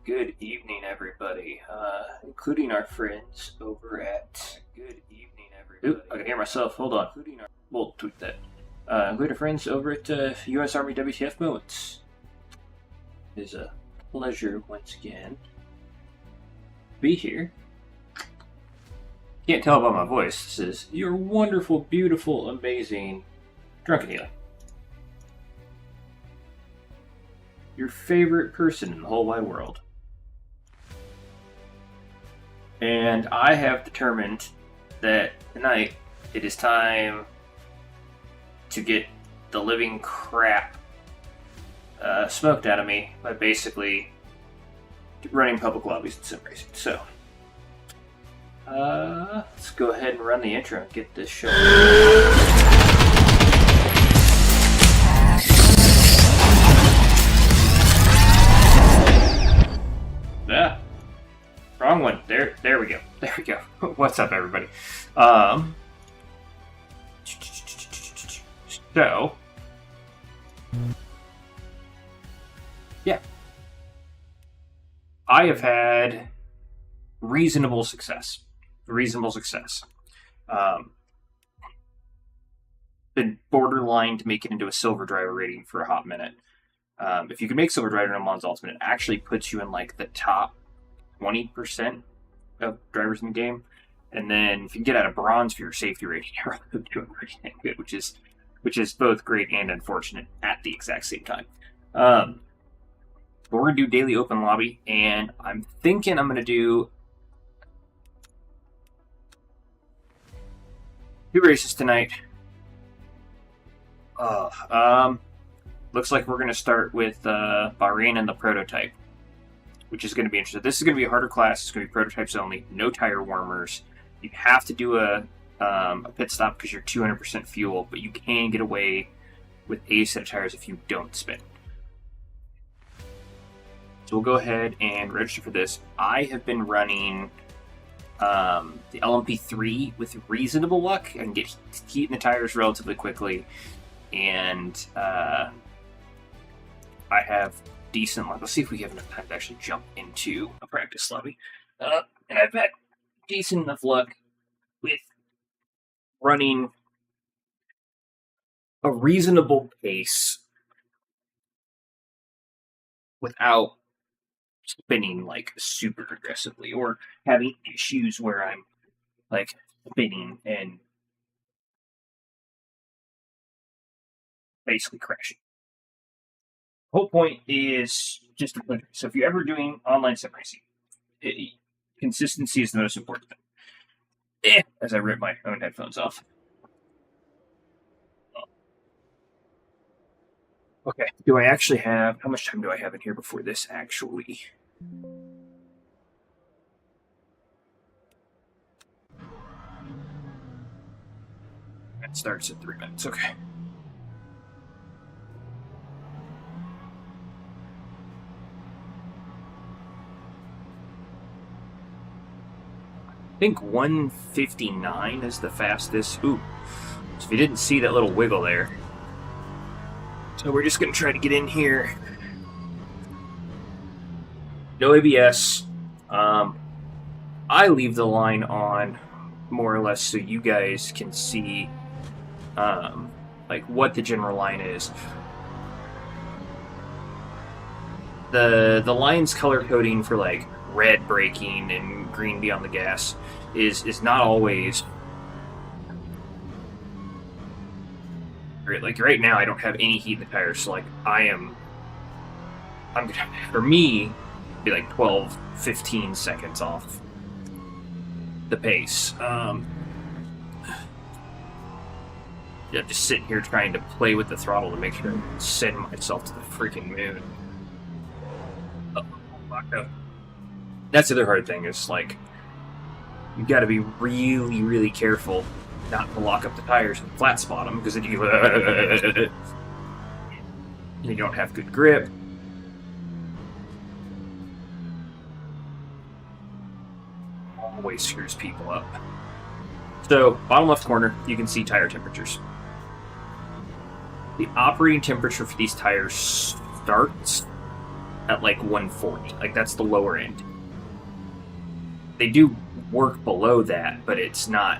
Good evening, everybody, including our friends over at. Good evening, everybody. Oop, I can hear myself. Hold on. We'll tweet that. Including our friends over at U.S. Army WTF Moments. It is a pleasure once again to be here. Can't tell by my voice. This is your wonderful, beautiful, amazing Drunken Healer. Your favorite person in the whole wide world. And I have determined that tonight it is time to get the living crap smoked out of me by basically running public lobbies and sim racing. So, let's go ahead and run the intro and get this show. Yeah. Wrong one. There we go. There we go. What's up, everybody? So, yeah. I have had reasonable success. Been borderline to make it into a silver driver rating for a hot minute. If you can make silver driver in a Mons Ultimate, it actually puts you in like the top 20% of drivers in the game, and then if you can get out of bronze for your safety rating, you're doing pretty dang good, which is both great and unfortunate at the exact same time. But we're gonna do daily open lobby, and I'm thinking I'm gonna do 2 races tonight. Looks like we're gonna start with Bahrain and the prototype, which is going to be interesting. This is going to be a harder class. It's going to be prototypes only. No tire warmers. You have to do a pit stop because you're 200% fuel, but you can get away with a set of tires if you don't spin. So we'll go ahead and register for this. I have been running the LMP3 with reasonable luck. I can get heat in the tires relatively quickly, and I have decent luck. Let's see if we have enough time to actually jump into a practice lobby. And I've had decent enough luck with running a reasonable pace without spinning like super aggressively or having issues where I'm like spinning and basically crashing. Whole point is just a pleasure. So if you're ever doing online sim racing, consistency is the most important thing. As I rip my own headphones off. Okay, do I actually have... How much time do I have in here before this actually... It starts at 3 minutes, okay. I think 159 is the fastest. Ooh. So if you didn't see that little wiggle there. So we're just going to try to get in here. No ABS. I leave the line on more or less so you guys can see like what the general line is. The line's color coding for like red braking and green beyond the gas is not always like right now I don't have any heat in the tires, so like I'm gonna, for me, be like 12-15 seconds off the pace. Yeah, just sitting here trying to play with the throttle to make sure I send myself to the freaking moon. Locked up. That's the other hard thing, is like you got to be really, really careful not to lock up the tires and flat spot them, because then you don't have good grip. Always screws people up. So, bottom left corner, you can see tire temperatures. The operating temperature for these tires starts at like 140. Like that's the lower end. They do work below that, but it's not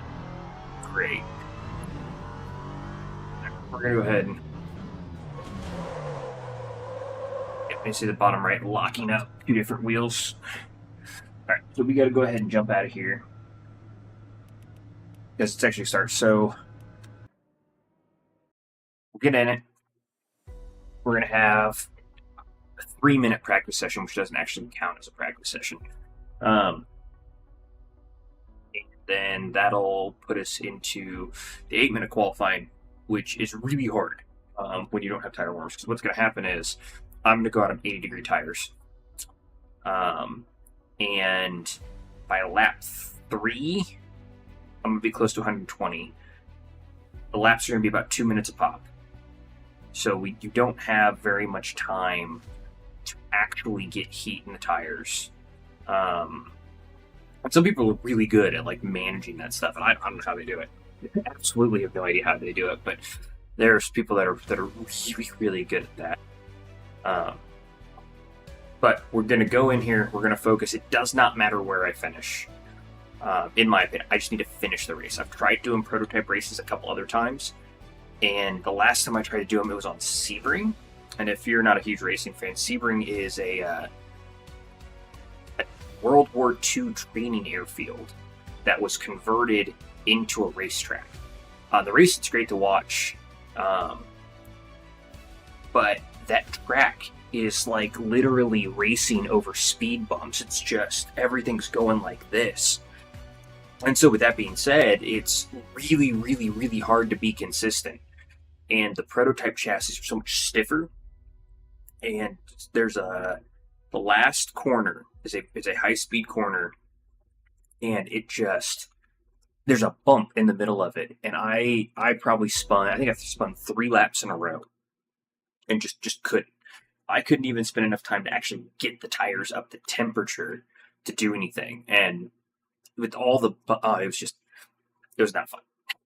great. We're gonna go ahead and you see the bottom right locking up two different wheels. All right, so we got to go ahead and jump out of here because it's actually starts. So we'll get in it. We're gonna have a 3-minute practice session, which doesn't actually count as a practice session. Then that'll put us into the 8-minute qualifying, which is really hard when you don't have tire warmers. Because what's going to happen is I'm going to go out on 80-degree tires. And by lap 3, I'm going to be close to 120. The laps are going to be about 2 minutes a pop. So you don't have very much time to actually get heat in the tires. Some people are really good at like managing that stuff, and I don't know how they do it. I absolutely have no idea how they do it, but there's people that are really, really good at that. But we're going to go in here. We're going to focus. It does not matter where I finish. In my opinion, I just need to finish the race. I've tried doing prototype races a couple other times, and the last time I tried to do them, it was on Sebring. And if you're not a huge racing fan, Sebring is a World War II training airfield that was converted into a racetrack. The race is great to watch, but that track is like literally racing over speed bumps. It's just everything's going like this. And so with that being said, it's really, really, really hard to be consistent. And the prototype chassis are so much stiffer. And there's the last corner is a high-speed corner, and it just, there's a bump in the middle of it, and I probably I think I've spun 3 laps in a row, and just couldn't. I couldn't even spend enough time to actually get the tires up to temperature to do anything, and with all the, it was not fun.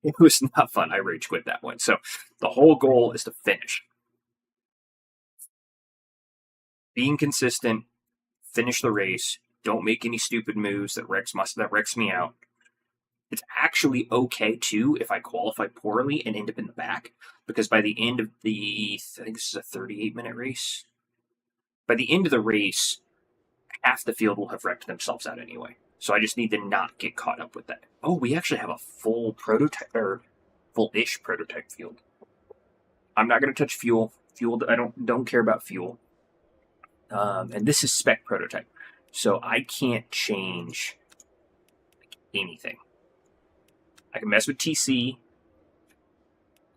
It was not fun. I rage quit that one. So the whole goal is to finish. Being consistent, finish the race, don't make any stupid moves that wrecks me out. It's actually okay too if I qualify poorly and end up in the back, because by the end of I think this is a 38-minute race. By the end of the race, half the field will have wrecked themselves out anyway. So I just need to not get caught up with that. Oh, we actually have a full prototype, or full-ish prototype field. I'm not going to touch fuel. I don't care about fuel. And this is spec prototype, so I can't change anything. I can mess with TC.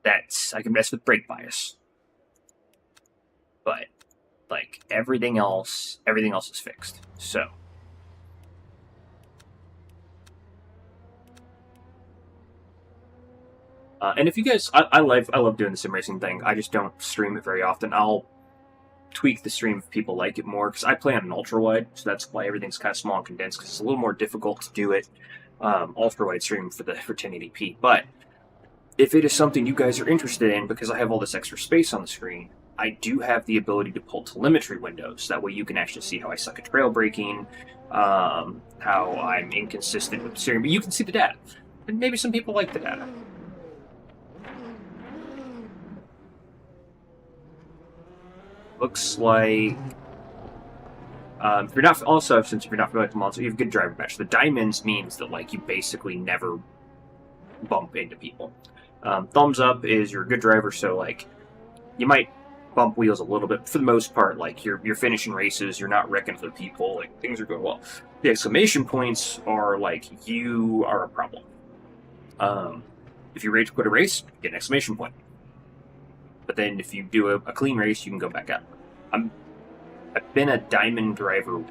I can mess with brake bias, but like everything else is fixed. So. And if you guys, I love doing the sim racing thing. I just don't stream it very often. I'll tweak the stream if people like it more, because I play on an ultra wide, so that's why everything's kind of small and condensed, because it's a little more difficult to do it ultra wide stream for 1080p. But if it is something you guys are interested in, because I have all this extra space on the screen, I do have the ability to pull telemetry windows. That way you can actually see how I suck at trail braking, how I'm inconsistent with steering, but you can see the data. And maybe some people like the data. Looks like if you're not familiar with the monster, you have good driver match. The diamonds means that like you basically never bump into people. Thumbs up is you're a good driver, so like you might bump wheels a little bit. For the most part, like you're finishing races, you're not wrecking other people, like things are going well. The exclamation points are like you are a problem. If you rage quit a race, you get an exclamation point. But then if you do a clean race, you can go back up. I've been a diamond driver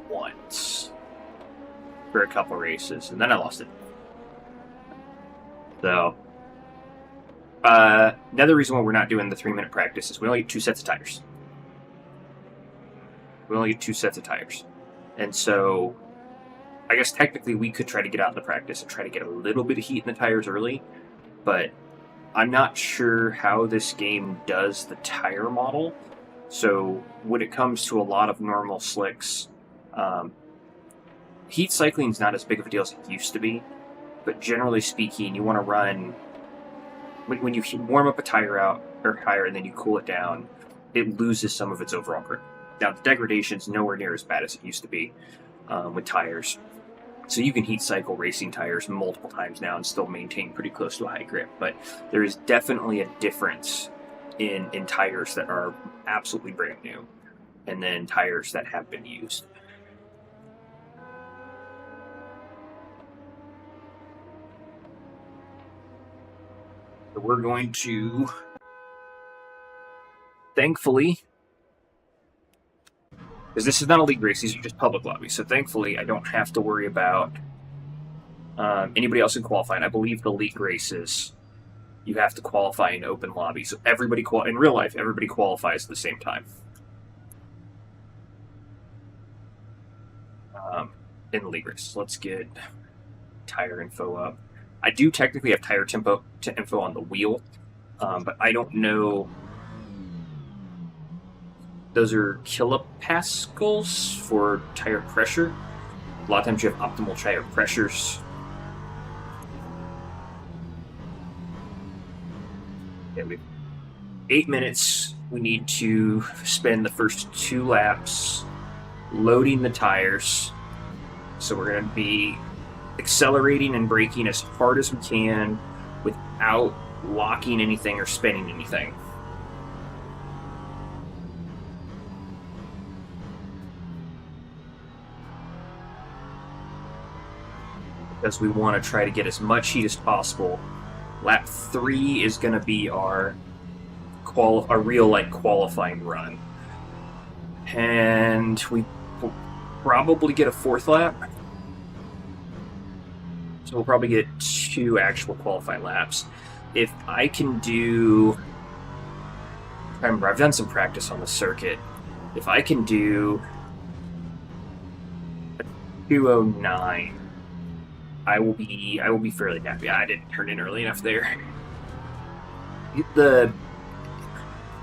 once for a couple races, and then I lost it. So, another reason why we're not doing the 3-minute practice is we only get 2 sets of tires. And so, I guess technically we could try to get out in the practice and try to get a little bit of heat in the tires early, but I'm not sure how this game does the tire model. So when it comes to a lot of normal slicks, heat cycling is not as big of a deal as it used to be. But generally speaking, you want to run when you warm up a tire and then you cool it down, it loses some of its overall grip. Now the degradation is nowhere near as bad as it used to be with tires. So you can heat cycle racing tires multiple times now and still maintain pretty close to a high grip. But there is definitely a difference in tires that are absolutely brand new and then tires that have been used. So we're going to, thankfully, because this is not a league race, these are just public lobbies. So thankfully, I don't have to worry about anybody else in qualifying. I believe the league races, you have to qualify in open lobbies. So everybody in real life, everybody qualifies at the same time. In the league race, let's get tire info up. I do technically have tire info on the wheel, but I don't know. Those are kilopascals for tire pressure. A lot of times you have optimal tire pressures. Yeah, we have 8 minutes. We need to spend the first 2 laps loading the tires. So we're going to be accelerating and braking as hard as we can without locking anything or spinning anything. Because we want to try to get as much heat as possible. Lap 3 is going to be our real qualifying run. And we will probably get a 4th lap. So we'll probably get 2 actual qualifying laps. If I can do... I remember, I've done some practice on the circuit. If I can do a 2:09, I will be fairly happy. I didn't turn in early enough there. The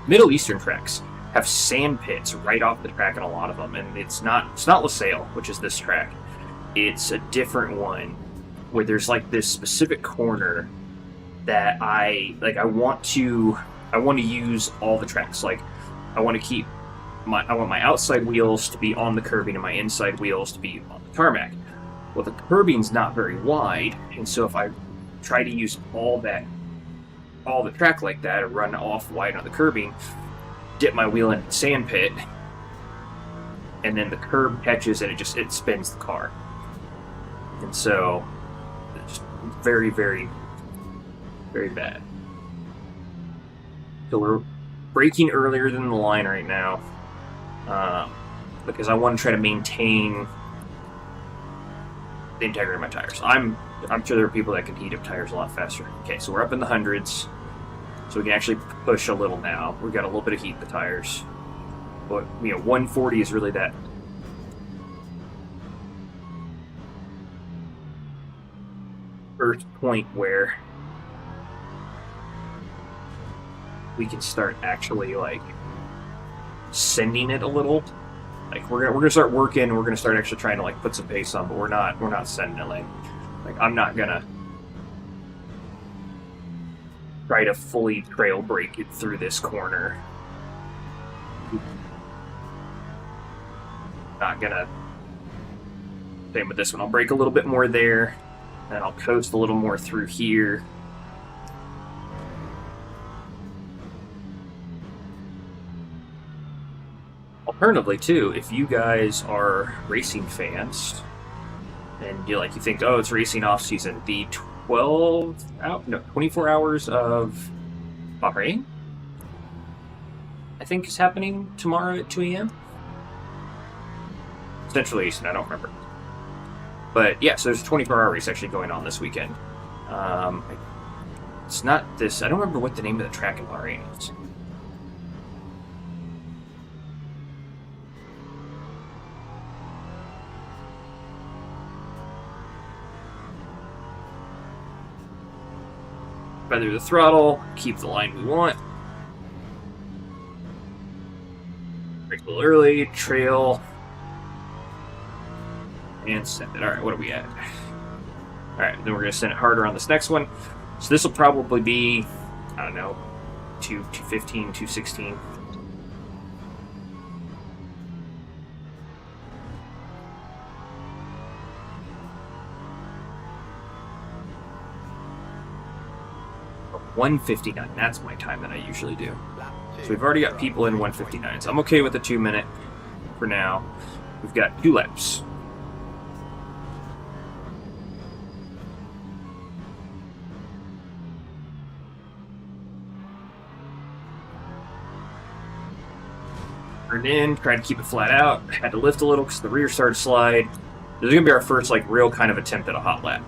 Middle Eastern tracks have sand pits right off the track in a lot of them, and it's not LaSalle, which is this track. It's a different one where there's this specific corner that I want to use all the tracks. I want my outside wheels to be on the curbing and my inside wheels to be on the tarmac. Well, the curbing's not very wide, and so if I try to use all the track like that, or run off wide on the curbing, dip my wheel in the sand pit, and then the curb catches and it spins the car. And so it's very, very, very bad. So we're braking earlier than the line right now, because I want to try to maintain the integrity of my tires. I'm sure there are people that can heat up tires a lot faster. Okay, so we're up in the hundreds, so we can actually push a little now. We've got a little bit of heat in the tires, but 140 is really that first point where we can start actually sending it a little. We're gonna start working. We're gonna start actually trying to put some pace on, but we're not sending it. I'm not gonna try to fully trail brake it through this corner. Not gonna. Same with this one. I'll brake a little bit more there, and I'll coast a little more through here. Alternatively, too, if you guys are racing fans and you think, oh, it's racing off season, the 24 hours of Bahrain, I think, is happening tomorrow at 2 a.m. Central Eastern, I don't remember. But yeah, so there's a 24-hour race actually going on this weekend. It's not this. I don't remember what the name of the track in Bahrain is. Feather the throttle, keep the line we want. Break a little early, trail, and send it. Alright, what are we at? Alright, then we're going to send it harder on this next one. So this will probably be, I don't know, 215, 216. $159. That's my time that I usually do. So we've already got people in 159. So I'm okay with the 2 minute for now. We've got 2 laps. Turned in, tried to keep it flat out. Had to lift a little because the rear started to slide. This is going to be our first like real kind of attempt at a hot lap.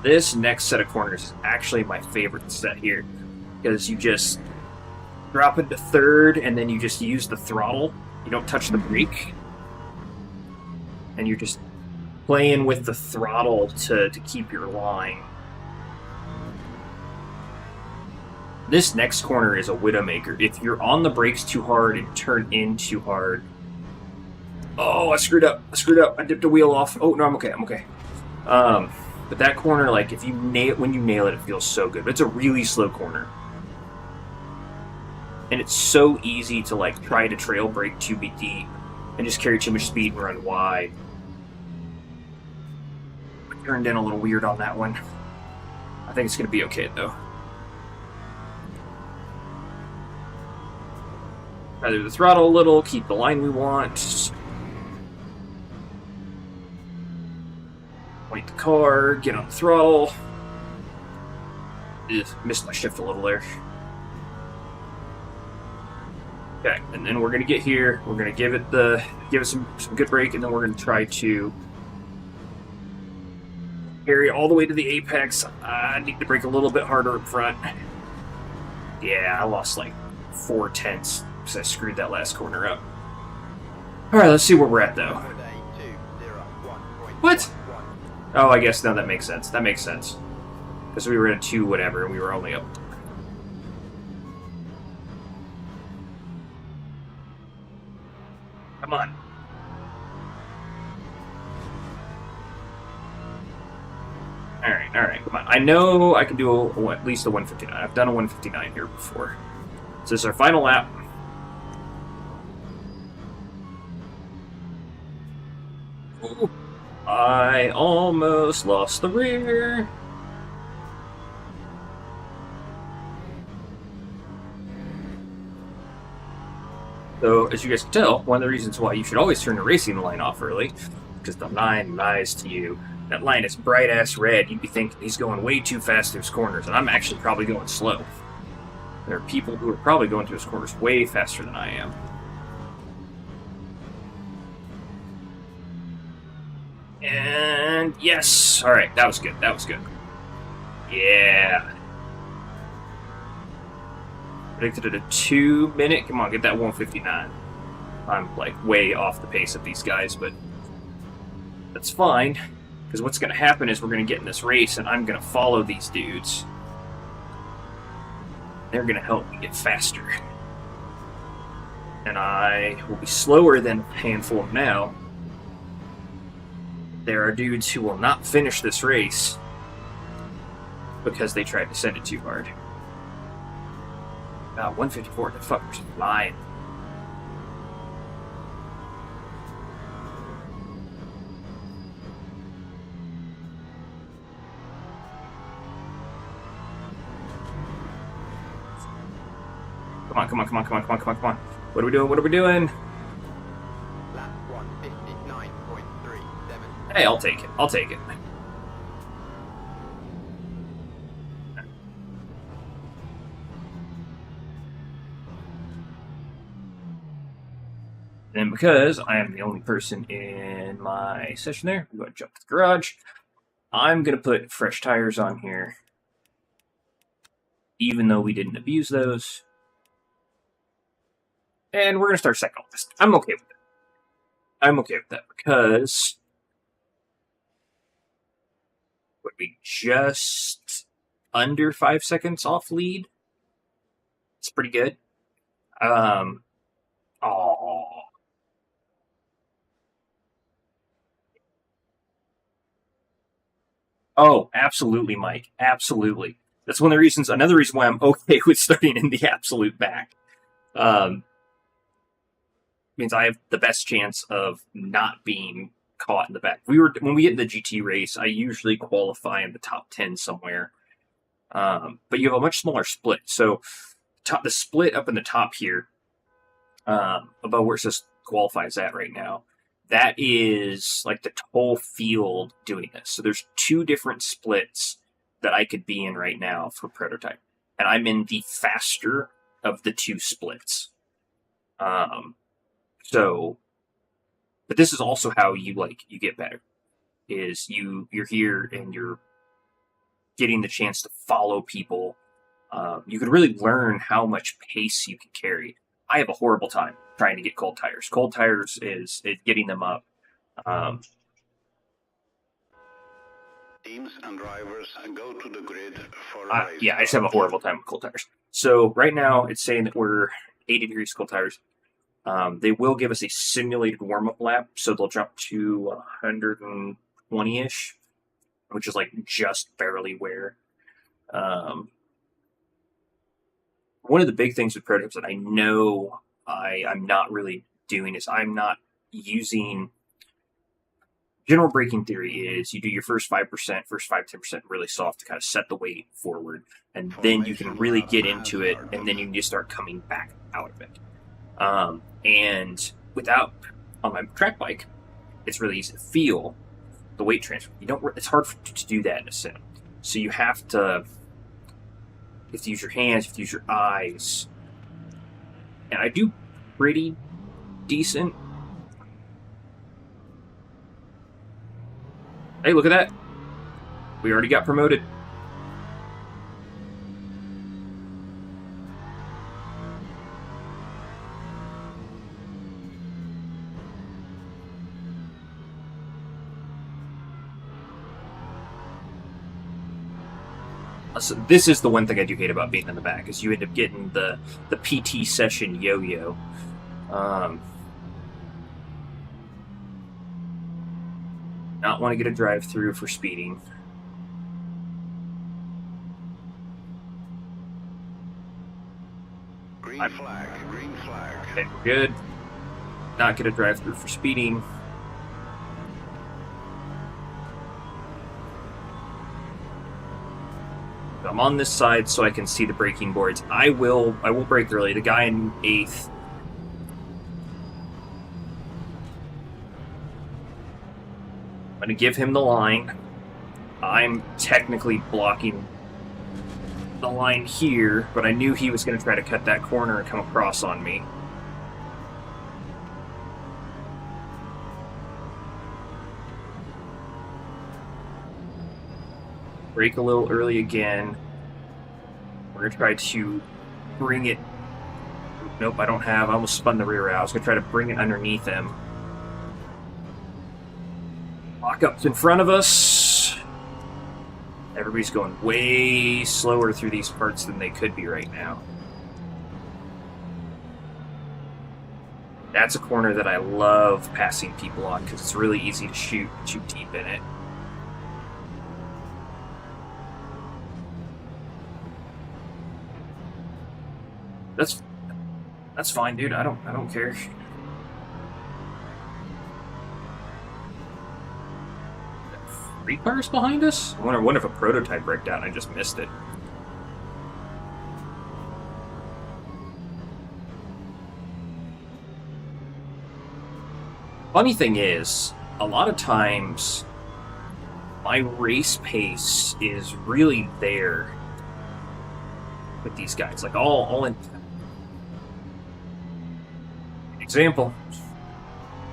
This next set of corners is actually my favorite set here, because you just drop into third and then you just use the throttle. You don't touch the brake. And you're just playing with the throttle to keep your line. This next corner is a widowmaker. If you're on the brakes too hard and turn in too hard... Oh, I screwed up. I dipped a wheel off. Oh, no, I'm okay. But that corner, like, if you when you nail it, it feels so good. But it's a really slow corner. And it's so easy to, like, try to trail brake too deep and just carry too much speed and run wide. I turned in a little weird on that one. I think it's going to be okay, though. Rather the throttle a little, keep the line we want. Point the car, get on the throttle. Ugh, missed my shift a little there. Okay, and then we're gonna get here. We're gonna give it some good brake, and then we're gonna try to carry all the way to the apex. I need to brake a little bit harder up front. Yeah, I lost like 4/10 because I screwed that last corner up. All right, let's see where we're at though. What? Oh, I guess now that makes sense. That makes sense. Because we were at 2 whatever, and we were only up. Come on. Alright, come on. I know I can do at least a 159. I've done a 159 here before. So this is our final lap. Ooh. I almost lost the rear. So, as you guys can tell, one of the reasons why you should always turn the racing line off early, because the line lies to you. That line is bright-ass red. You'd be thinking he's going way too fast through his corners, and I'm actually probably going slow. There are people who are probably going through his corners way faster than I am. And yes! Alright, that was good. Yeah. Predicted at a 2 minute. Come on, get that 159. I'm like way off the pace of these guys, but that's fine. Because what's going to happen is we're going to get in this race, and I'm going to follow these dudes. They're going to help me get faster. And I will be slower than a handful of now. There are dudes who will not finish this race because they tried to send it too hard. 154, the fucker's lying. Come on. What are we doing? Lap 159.37. Hey, I'll take it. And because I am the only person in my session there, I'm going to jump to the garage. I'm going to put fresh tires on here, even though we didn't abuse those. And we're going to start second list. I'm okay with that. Because We just under 5 seconds off lead. It's pretty good. Oh. Oh, absolutely, Mike. Absolutely. That's one of the reasons. Another reason why I'm okay with starting in the absolute back. Means I have the best chance of not being caught in the back. When we get in the GT race, I usually qualify in the top 10 somewhere. But you have a much smaller split. So the split up in the top here, above where it says qualifies at right now, that is like the whole field doing this. So there's 2 different splits that I could be in right now for prototype. And I'm in the faster of the 2 splits. But this is also how you get better. Is you're here and you're getting the chance to follow people. You can really learn how much pace you can carry. I have a horrible time trying to get cold tires. Cold tires is getting them up. Teams and drivers go to the grid for race. Yeah, I just have a horrible time with cold tires. So right now it's saying that we're 80 degrees cold tires. They will give us a simulated warm-up lap, so they'll jump to 120-ish, which is like just barely where. One of the big things with prototypes that I know I'm not really doing is I'm not using. General braking theory is you do your first 5%, first 5-10% really soft to kind of set the weight forward, and then you can really get into it, and then you can just start coming back out of it. And without on my track bike, it's really easy to feel the weight transfer. It's hard to do that in a sim. So you have to use your hands, you have to use your eyes. And I do pretty decent. Hey, look at that. We already got promoted. So this is the one thing I do hate about being in the back, is you end up getting the PT session yo-yo. Not want to get a drive-through for speeding. Green flag. Okay, we're good. Not get a drive-through for speeding. I'm on this side so I can see the braking boards. I will brake early. The guy in 8th. I'm going to give him the line. I'm technically blocking the line here, but I knew he was going to try to cut that corner and come across on me. Brake a little early again. We're going to try to bring it. Nope, I don't have. I almost spun the rear out. I was going to try to bring it underneath him. Lock-ups in front of us. Everybody's going way slower through these parts than they could be right now. That's a corner that I love passing people on because it's really easy to shoot deep in it. That's fine, dude. I don't care. Three cars behind us? I wonder if a prototype wrecked out and I just missed it. Funny thing is, a lot of times my race pace is really there with these guys. Like all in example,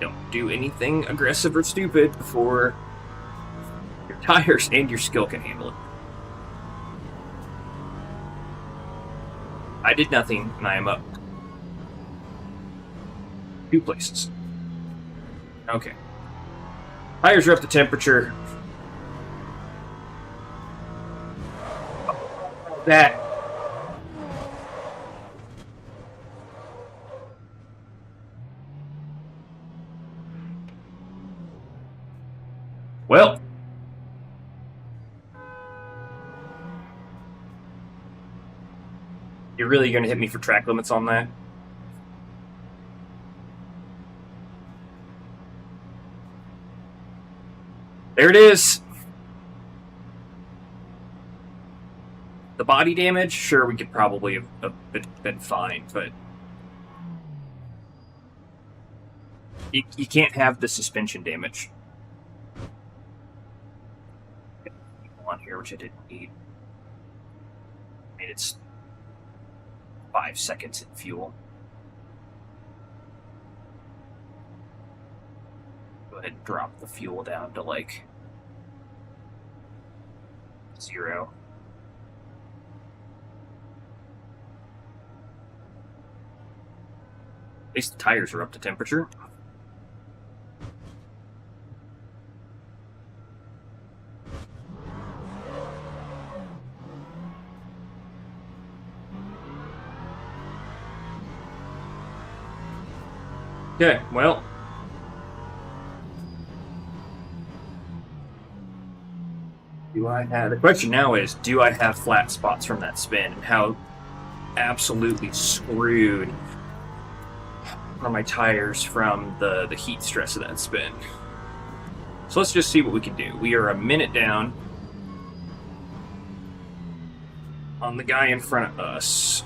don't do anything aggressive or stupid before your tires and your skill can handle it. I did nothing, and I am up 2 places. Okay. Tires are up to temperature. that. Well. You're really going to hit me for track limits on that? There it is. The body damage, sure, we could probably have been fine, but you can't have the suspension damage on here, which I didn't need. I mean, it's 5 seconds in fuel. Go ahead and drop the fuel down to like 0. At least the tires are up to temperature. Okay, well. The question now is, do I have flat spots from that spin? And how absolutely screwed are my tires from the heat stress of that spin? So let's just see what we can do. We are a minute down on the guy in front of us.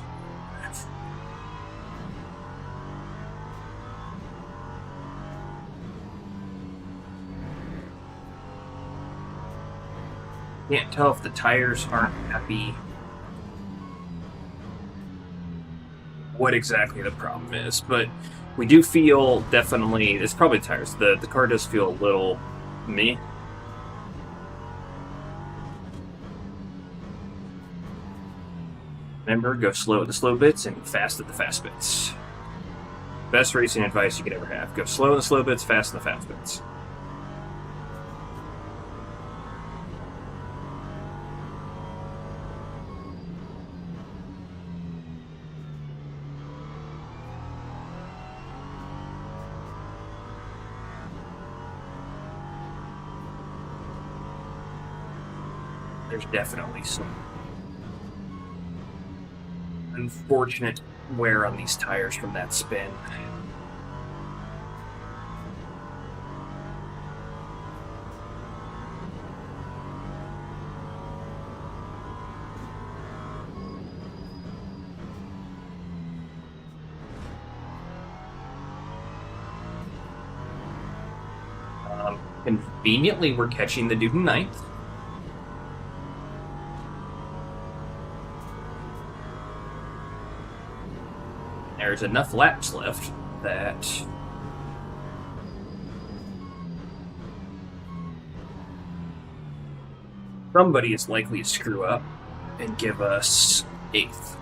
Can't tell if the tires aren't happy. What exactly the problem is, but we do feel definitely, it's probably the tires. The car does feel a little meh. Remember, go slow at the slow bits and fast at the fast bits. Best racing advice you could ever have. Go slow in the slow bits, fast in the fast bits. There's definitely some unfortunate wear on these tires from that spin. Conveniently, we're catching the dude in ninth. There's enough laps left that somebody is likely to screw up and give us 8th.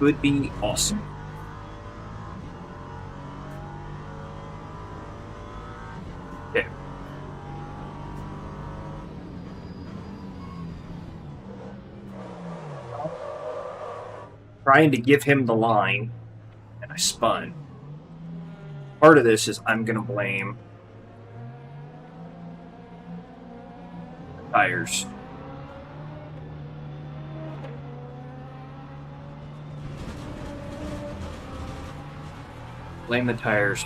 Would be awesome. Okay. Trying to give him the line, and I spun. Part of this is I'm going to blame the tires. Blame the tires.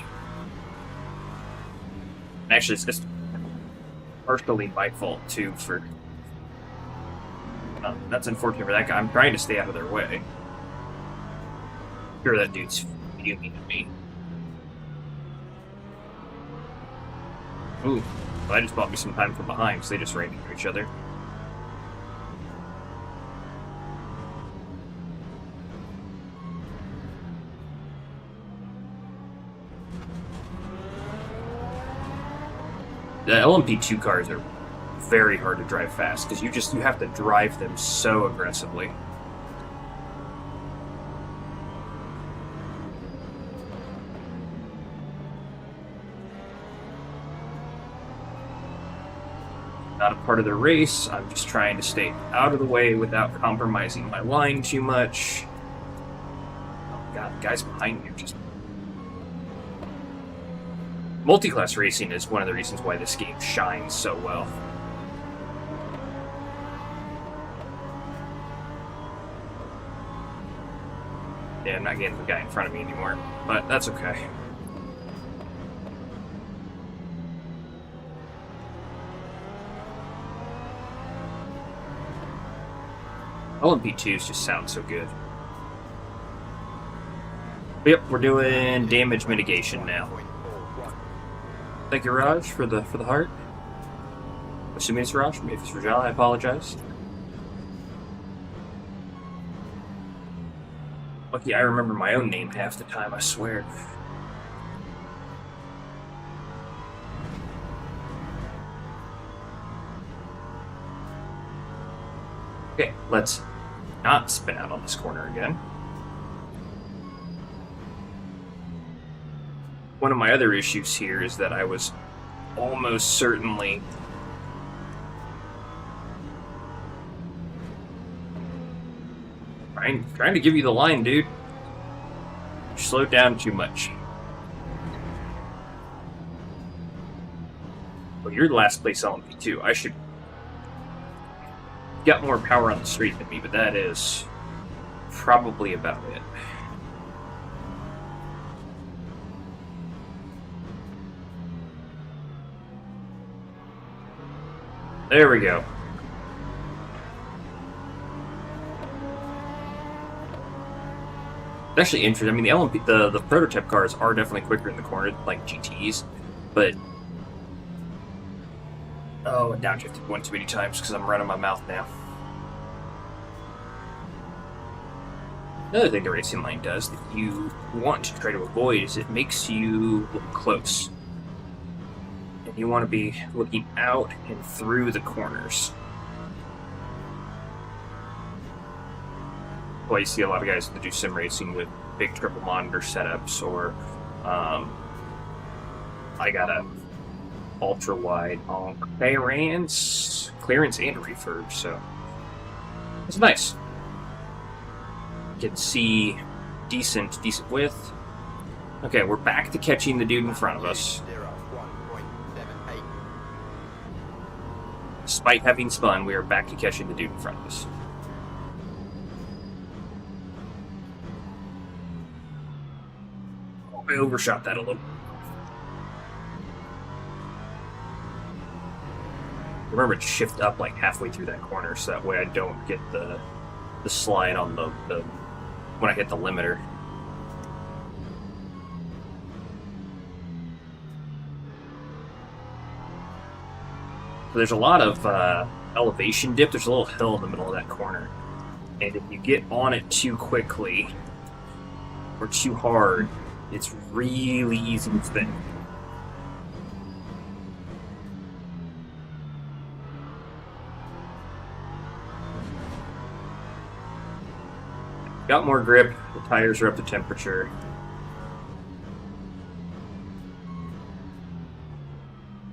Actually, it's just partially my fault, too, for... that's unfortunate for that guy. I'm trying to stay out of their way. Sure, that dude's fuming at me. Ooh, well, that just bought me some time from behind, because they just ran into each other. The LMP2 cars are very hard to drive fast, because you have to drive them so aggressively. Not a part of the race. I'm just trying to stay out of the way without compromising my line too much. Oh god, the guys behind me are just... Multi-class racing is one of the reasons why this game shines so well. Yeah, I'm not getting the guy in front of me anymore, but that's okay. LMP2s just sound so good. But yep, we're doing damage mitigation now. Thank you, Raj, for the heart. Assuming it's Raj. If it's Rajal, I apologize. Lucky I remember my own name half the time, I swear. Okay, let's not spin out on this corner again. One of my other issues here is that I was almost certainly trying to give you the line, dude. You slowed down too much. Well, you're the last place LMP2. I should get more power on the street than me, but that is probably about it. There we go. It's actually interesting. I mean, the LMP, the prototype cars are definitely quicker in the corner, like GTs, but oh, downshifted one too many times because I'm running my mouth now. Another thing the racing line does that you want to try to avoid is it makes you look close. And you want to be looking out and through the corners. Well, you see a lot of guys that do sim racing with big triple monitor setups, or I got a ultra wide on clearance and refurb, so it's nice. You can see decent width. Okay, we're back to catching the dude in front of us. Despite having spun, we are back to catching the dude in front of us. Oh, I overshot that a little. Remember to shift up like halfway through that corner, so that way I don't get the slide on the when I hit the limiter. So there's a lot of elevation dip. There's a little hill in the middle of that corner, and if you get on it too quickly or too hard, it's really easy to spin. Got more grip, the tires are up to temperature.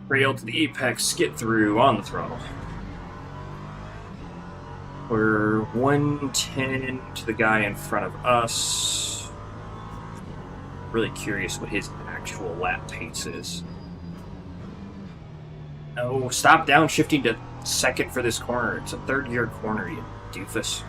Rail to the apex, skid through on the throttle. We're 110 to the guy in front of us. Really curious what his actual lap pace is. Oh, stop downshifting to second for this corner. It's a third gear corner, you doofus.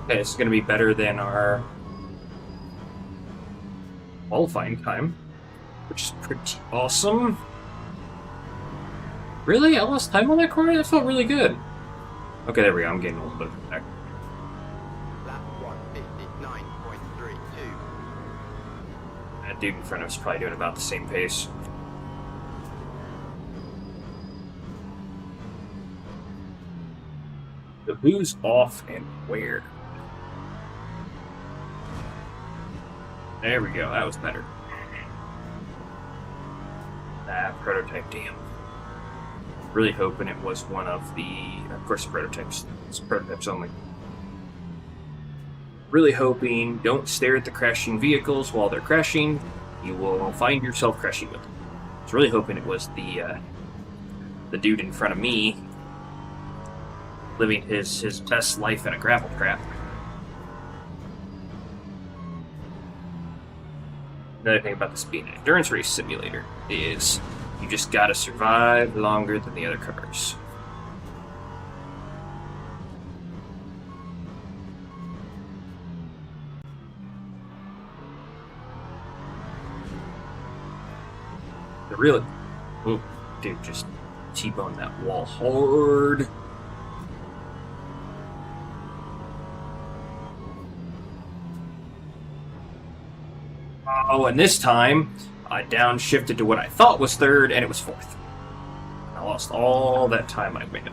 Okay, this is going to be better than our qualifying time, which is pretty awesome. Really? I lost time on that corner? That felt really good. Okay, there we go. I'm getting a little bit back. Lap 159.32. That dude in front of us is probably doing about the same pace. So who's off and where? There we go, that was better. Prototype, damn. Really hoping it was one of the, of course, prototypes. It's prototypes only. Really hoping, don't stare at the crashing vehicles while they're crashing. You will find yourself crashing with them. I was really hoping it was the dude in front of me living his best life in a gravel trap. Another thing about this being an endurance race simulator is you just gotta survive longer than the other cars. The real... Ooh, dude, just T-bone that wall hard. Oh, and this time, I downshifted to what I thought was third, and it was fourth. I lost all that time I made.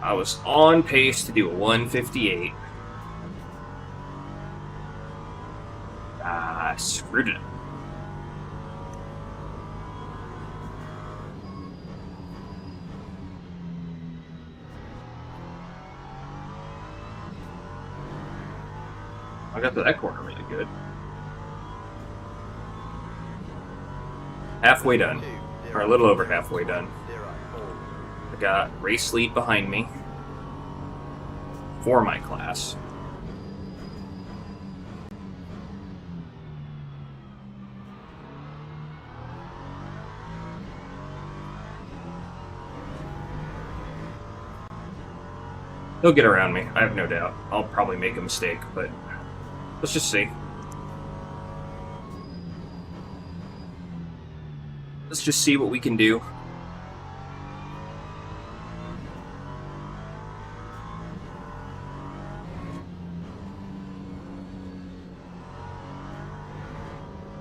I was on pace to do a 158. I screwed it up. I got to that corner really good. Halfway done. Or a little over halfway done. I got race lead behind me for my class. He'll get around me, I have no doubt. I'll probably make a mistake, but let's just see. Let's just see what we can do.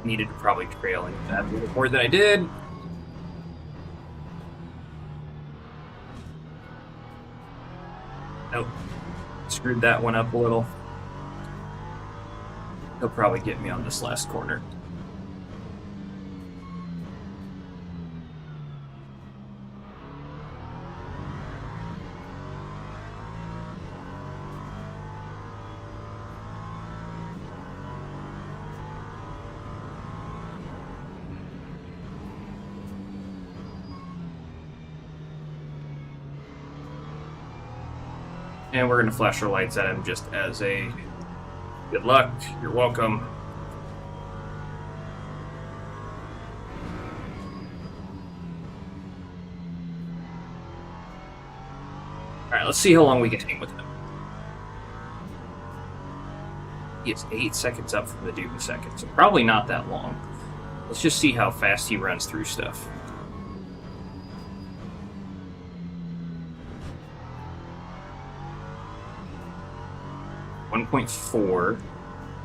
Needed to probably trail into that a little more than I did. Nope. Screwed that one up a little. He'll probably get me on this last corner. And we're going to flash our lights at him just as a good luck, you're welcome. Alright, let's see how long we can hang with him. He is 8 seconds up from the dude in second, so probably not that long. Let's just see how fast he runs through stuff. .4,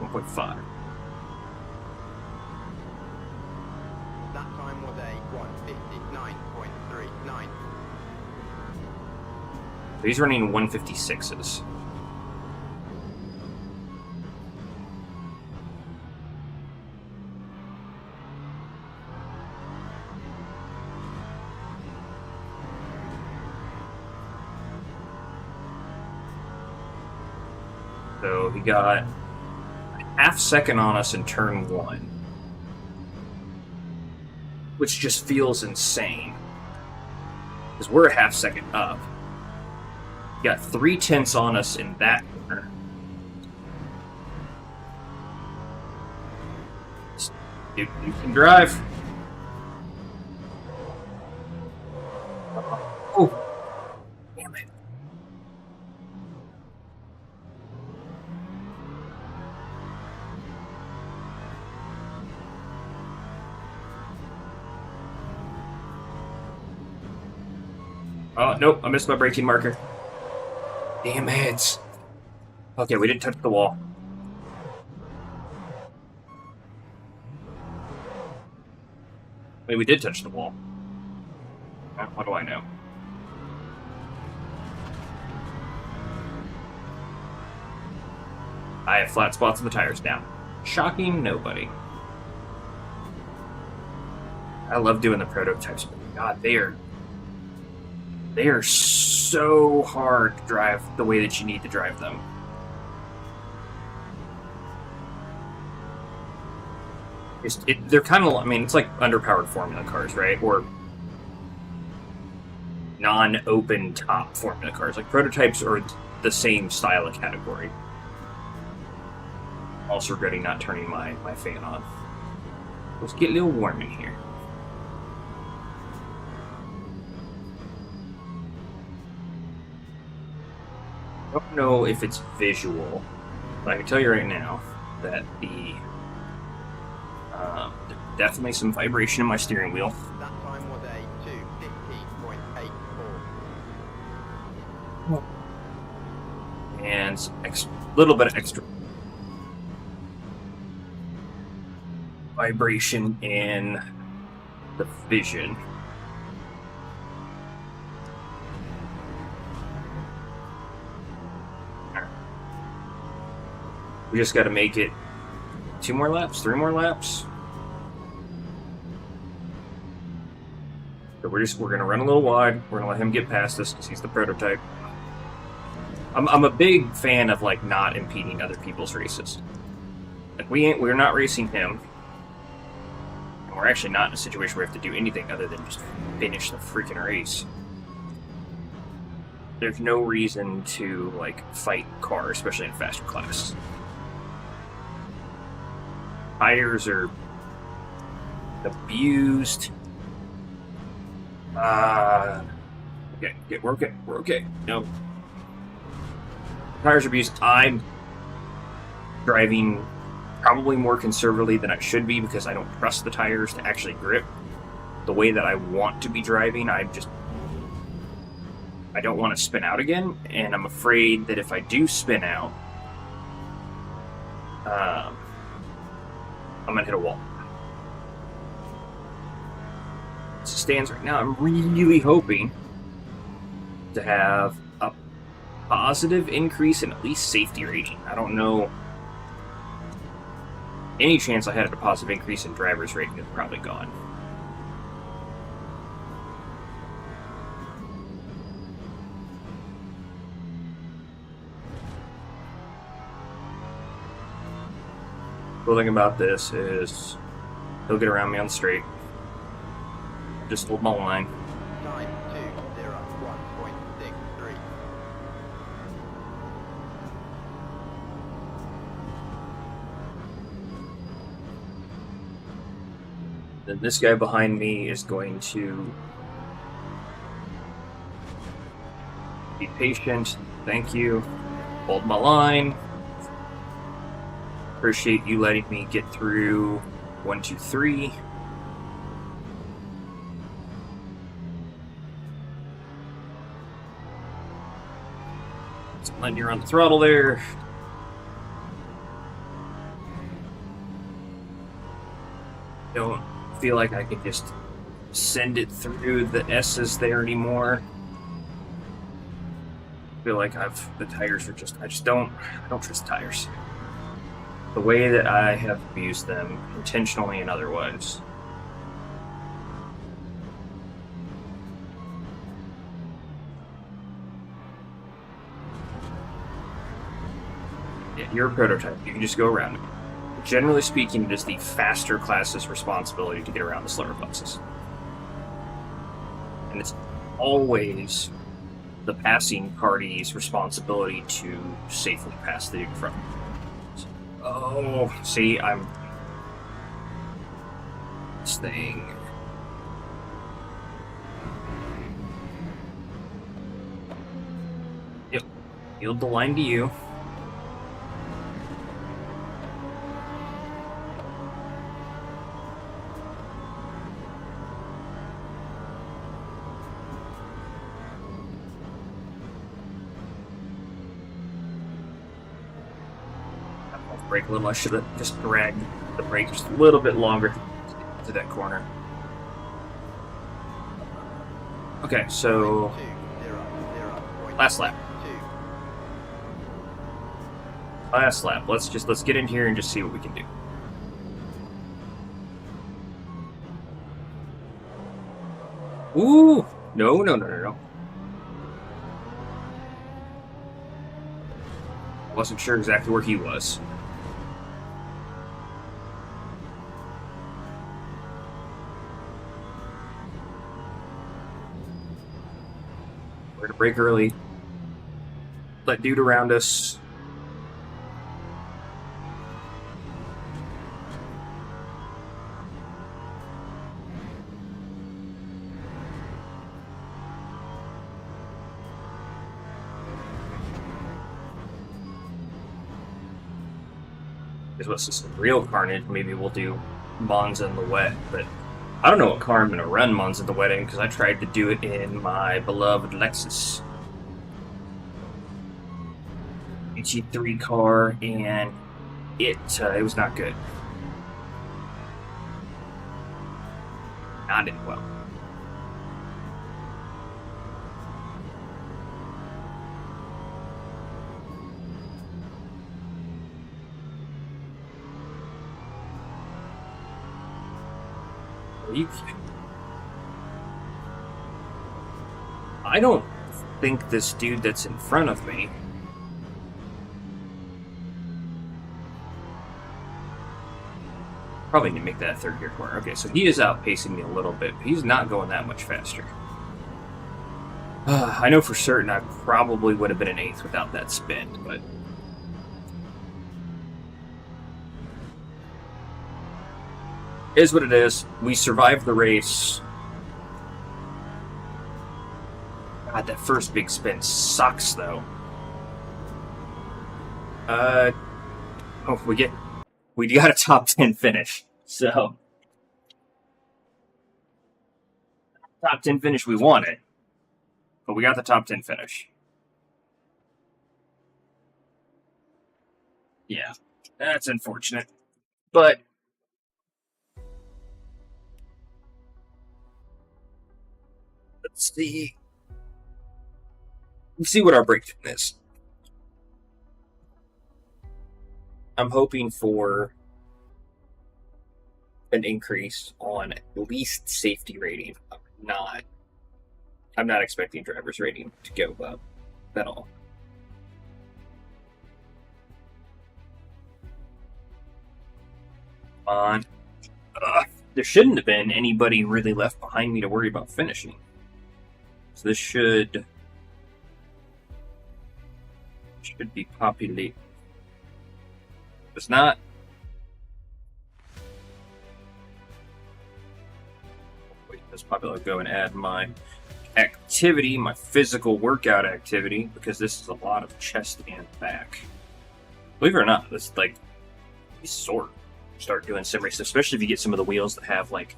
1.5. That time was a 1:59.39. So he's running 156s. So he got a half second on us in turn 1. Which just feels insane. Because we're a half second up. He got 3/10 on us in that corner. You can drive. Oh, damn it. Oh, nope, I missed my braking marker. Damn it. Okay, we didn't touch the wall. Wait, we did touch the wall. What do I know? I have flat spots on the tires now. Shocking nobody. I love doing the prototypes, but God, they are so hard to drive the way that you need to drive them. They're kind of, I mean, it's like underpowered formula cars, right? Or non-open top formula cars. Like prototypes are the same style of category. Also regretting not turning my fan on. Let's get a little warm in here. I don't know if it's visual, but I can tell you right now that there's definitely some vibration in my steering wheel. That time was a 2:50.84. And a little bit of extra vibration in the vision. We just got to make it 2 more laps, 3 more laps. So we're gonna run a little wide. We're gonna let him get past us because he's the prototype. I'm a big fan of like not impeding other people's races. Like we're not racing him. And we're actually not in a situation where we have to do anything other than just finish the freaking race. There's no reason to like fight cars, especially in faster class. Tires are abused. Okay, we're okay. We're okay. No. Tires are abused. I'm driving probably more conservatively than I should be because I don't trust the tires to actually grip the way that I want to be driving. I don't want to spin out again, and I'm afraid that if I do spin out, I'm gonna hit a wall. As it stands right now, I'm really hoping to have a positive increase in at least safety rating. I don't know. Any chance I had a positive increase in driver's rating is probably gone. Cool thing about this is he'll get around me on the straight. Just hold my line. 9:2:01.63. Then this guy behind me is going to be patient. Thank you. Hold my line. Appreciate you letting me get through 1, 2, 3. Letting you on the throttle there. Don't feel like I can just send it through the S's there anymore. Feel like the tires are just, I don't trust tires. The way that I have abused them, intentionally and otherwise. Yeah, you're a prototype. You can just go around it. Generally speaking, it is the faster class's responsibility to get around the slower classes. And it's always the passing party's responsibility to safely pass the dude in front. Oh, see, I'm... This thing... Yep. Yield the line to you. Brake a little. I should have just dragged the brake just a little bit longer to that corner. Okay, so last lap. Last lap. Let's get in here and just see what we can do. Ooh! No. Wasn't sure exactly where he was. We're gonna brake early. Let dude around us. Is what's some real carnage. Maybe we'll do Monza in the wet, but I don't know what car I'm going to run Monza in the wet in because I tried to do it in my beloved Lexus GT3 car, and it was not good. Not in well. I don't think this dude that's in front of me probably need to make that a third gear corner. Okay, so he is outpacing me a little bit, but he's not going that much faster. I know for certain I probably would have been an 8th without that spin, but it is what it is. We survived the race. God, that first big spin sucks, though. We got a top 10 finish, so top 10 finish we wanted, but we got the top 10 finish. Yeah, that's unfortunate, but let's see what our breakdown is. I'm hoping for an increase on at least safety rating. I'm not expecting driver's rating to go up at all. On. There shouldn't have been anybody really left behind me to worry about finishing. So this should be populated. If it's not, wait, let's probably go and add my activity, my physical workout activity, because this is a lot of chest and back. Believe it or not, this like is sore. Start doing sim races, especially if you get some of the wheels that have like,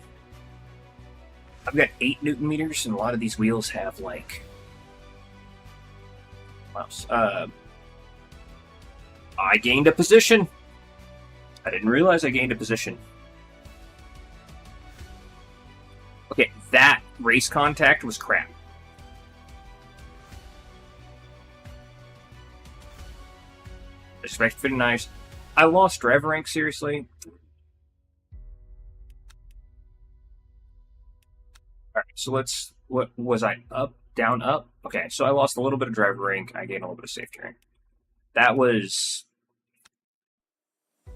I've got 8 Newton meters, and a lot of these wheels have like, I gained a position. I didn't realize I gained a position. Okay, that race contact was crap. Respect fitting nice. I lost driver rank, seriously. Alright, so let's... What was I? Up? Down? Up? Okay, so I lost a little bit of driver rank. I gained a little bit of safety rank. That was... I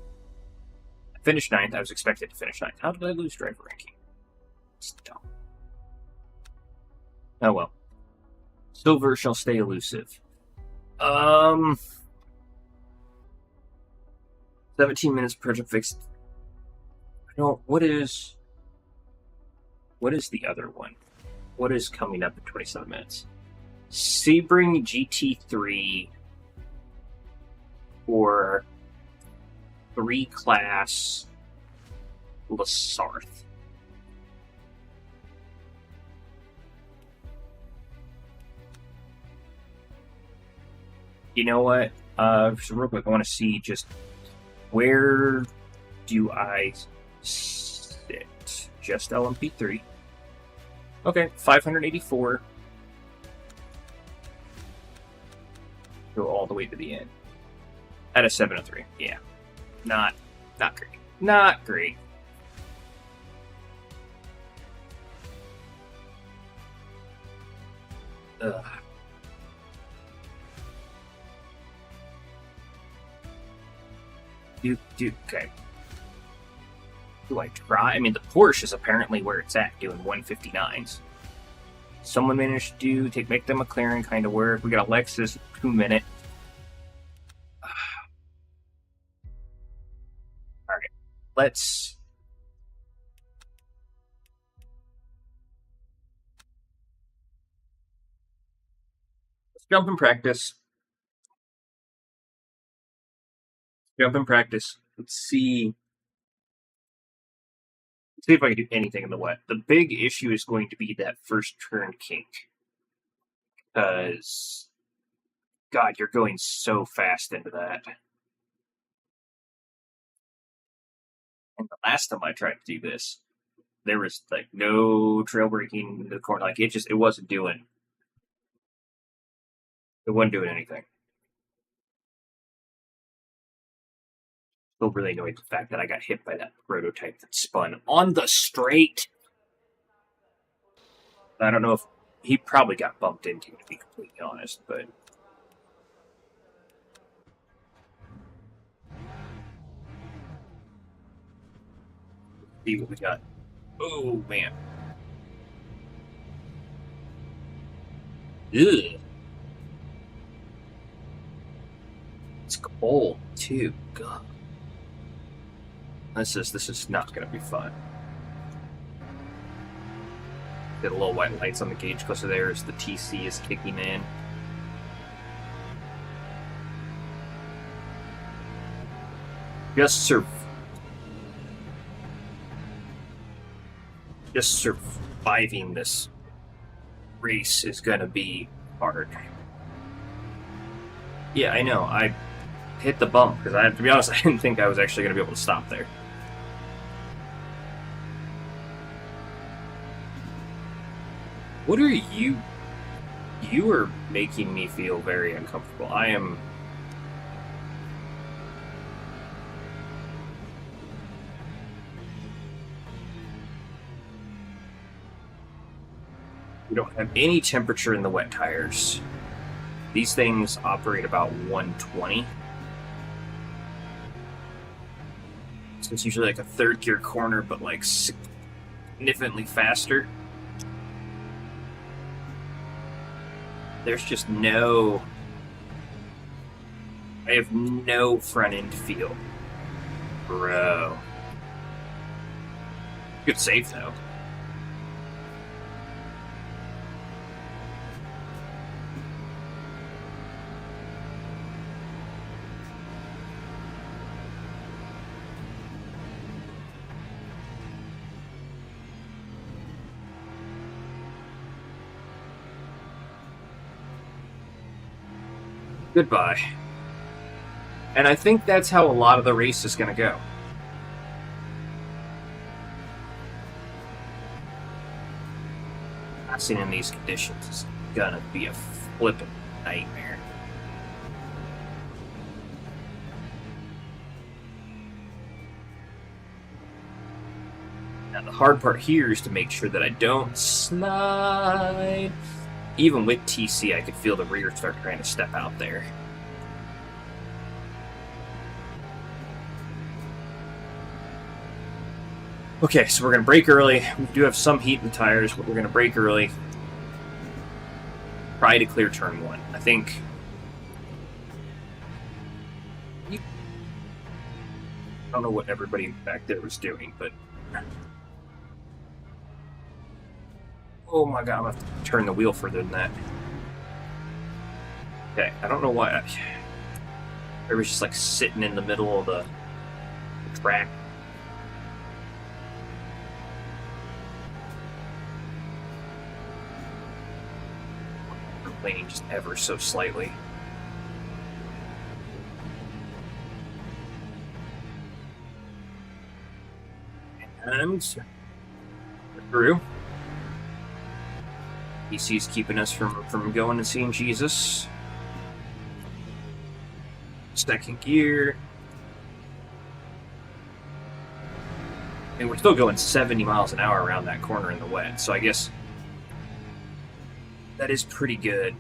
finished 9th. I was expected to finish 9th. How did I lose driver ranking? It's dumb. Oh well. Silver shall stay elusive. 17 minutes project fixed. I don't... What is the other one? What is coming up in 27 minutes? Sebring GT3 or 3-class Lasarth. You know what? So real quick, I want to see just where do I sit? Just LMP3. Okay, 584. Go all the way to the end. At a 703, yeah. Not great. Not great. Ugh. Okay. Do I try? I mean, the Porsche is apparently where it's at, doing 159s. Someone managed to make the McLaren kind of work. We got a Lexus 2-minute. All right, let's jump in practice. Let's see if I can do anything in the wet. The big issue is going to be that first turn kink. Because, God, you're going so fast into that. And the last time I tried to do this, there was like no trail braking in the corner. Like it wasn't doing anything. Still really annoyed the fact that I got hit by that prototype that spun on the straight. I don't know if he probably got bumped into, to be completely honest, but see what we got. Oh man. Ugh. It's cold too. God. This is not gonna be fun. Get a little white lights on the gauge cluster there as the TC is kicking in. Just surviving this race is gonna be hard. Yeah, I know. I hit the bump because to be honest, I didn't think I was actually gonna be able to stop there. What are you? You are making me feel very uncomfortable. I am. We don't have any temperature in the wet tires. These things operate about 120. So it's usually like a third gear corner, but like significantly faster. There's just no... I have no front end feel. Bro. Good save, though. Goodbye. And I think that's how a lot of the race is going to go. Passing in these conditions is going to be a flippin' nightmare. Now the hard part here is to make sure that I don't slide. Even with TC, I could feel the rear start trying to step out there. Okay, so we're going to brake early. We do have some heat in the tires, but we're going to brake early. Try to clear turn 1. I think... I don't know what everybody back there was doing, but... Oh my god, I'm going to have to turn the wheel further than that. Okay, I don't know why. Everybody's just like sitting in the middle of the track. Complaining just ever so slightly. And through. EC's keeping us from going and seeing Jesus. Second gear. And we're still going 70 miles an hour around that corner in the wet, so I guess that is pretty good.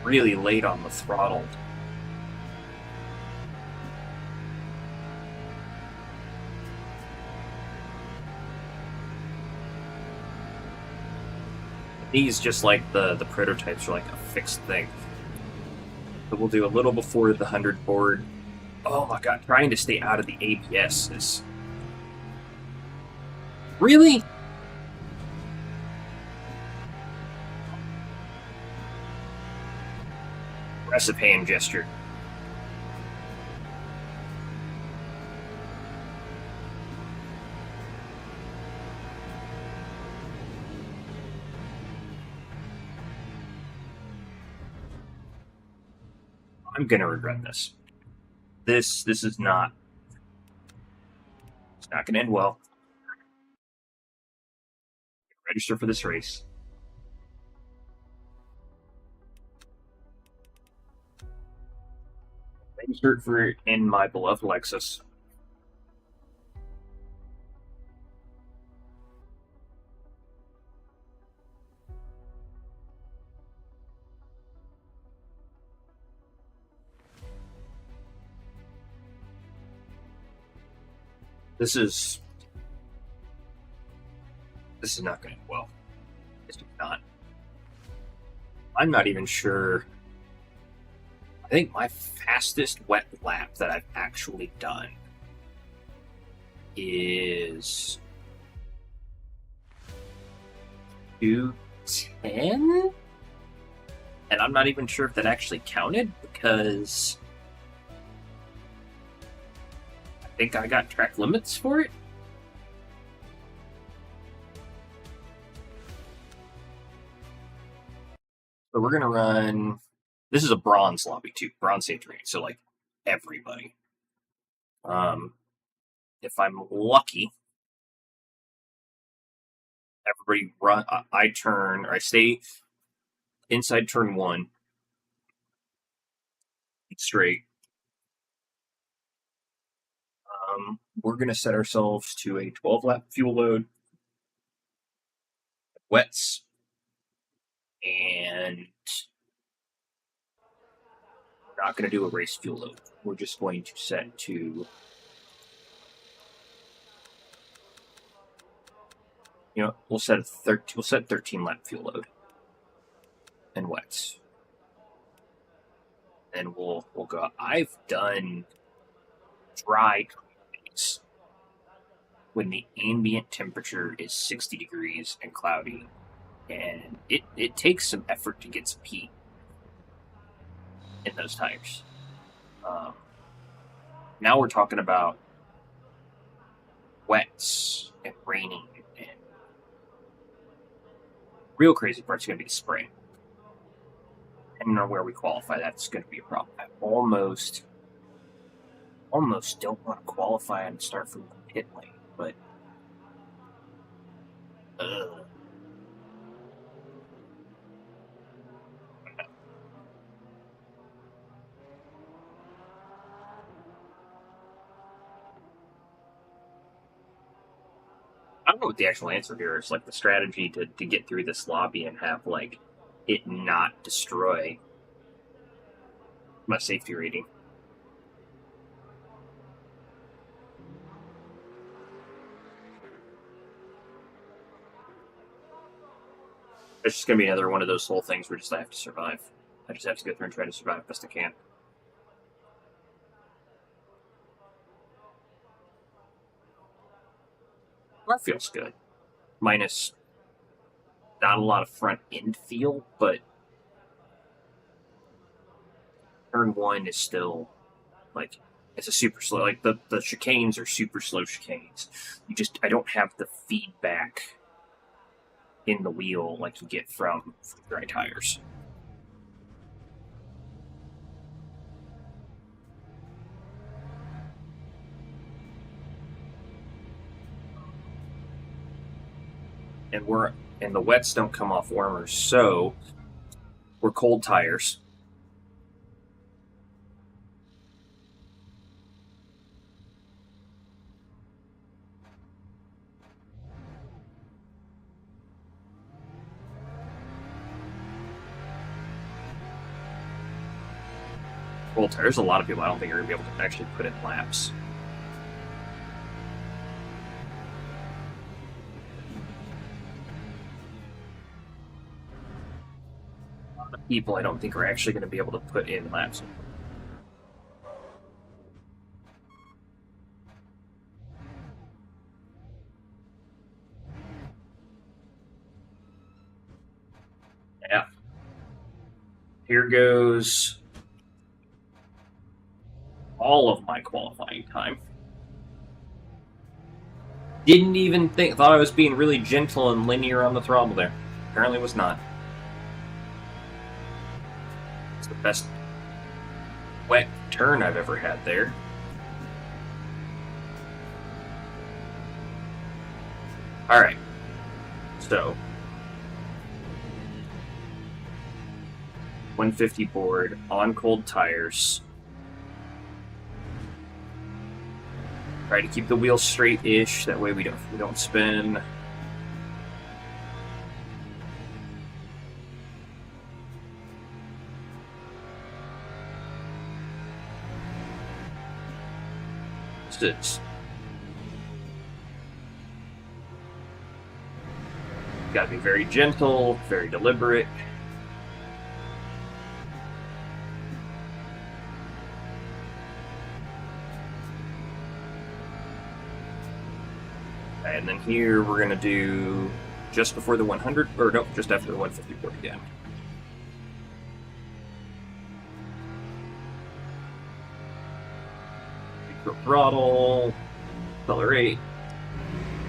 Really late on the throttle. These, just like the prototypes, are like a fixed thing. So we'll do a little before the 100 board. Oh my god, trying to stay out of the ABS is... Really? Aggressive hand gesture. I'm gonna regret this. This is not... It's not gonna end well. Register for this race. Register for it in my beloved Lexus. This is not going to end well. This is not. I'm not even sure. I think my fastest wet lap that I've actually done is 2:10, and I'm not even sure if that actually counted because I think I got track limits for it. So we're gonna run. This is a bronze lobby too, bronze safety rating. So like everybody. If I'm lucky, everybody run. I turn, or I stay inside turn 1 straight. We're gonna set ourselves to a 12-lap fuel load, wets, and we're not going to do a race fuel load. We're just going to set to, we'll set 13-lap fuel load and wets, and we'll go. I've done dry days when the ambient temperature is 60 degrees and cloudy, and it takes some effort to get some heat in those tires. Now we're talking about wets and raining, and real crazy part's going to be the spring. Depending on where we qualify, that's going to be a problem. I almost don't want to qualify and start from the pit lane, but I don't know what the actual answer here is. Like the strategy to get through this lobby and have like it not destroy my safety rating. It's just gonna be another one of those whole things where I have to survive. I just have to go through and try to survive best I can. That feels good. Minus not a lot of front end feel, but turn 1 is still like it's a super slow. Like the chicanes are super slow chicanes. I don't have the feedback in the wheel like you get from dry tires. And the wets don't come off warmers, so we're cold tires. Well, there's a lot of people I don't think are going to be able to actually put in laps. A lot of people I don't think are actually going to be able to put in laps. Yeah. Here goes all of my qualifying time. Didn't even think, thought I was being really gentle and linear on the throttle there. Apparently was not. It's the best wet turn I've ever had there. Alright. So 150 board on cold tires. Try to keep the wheels straight-ish, that way we don't spin. Six. Gotta be very gentle, very deliberate. And then here we're going to do just before the 100, or no, just after the 150 board again. Micro throttle, accelerate.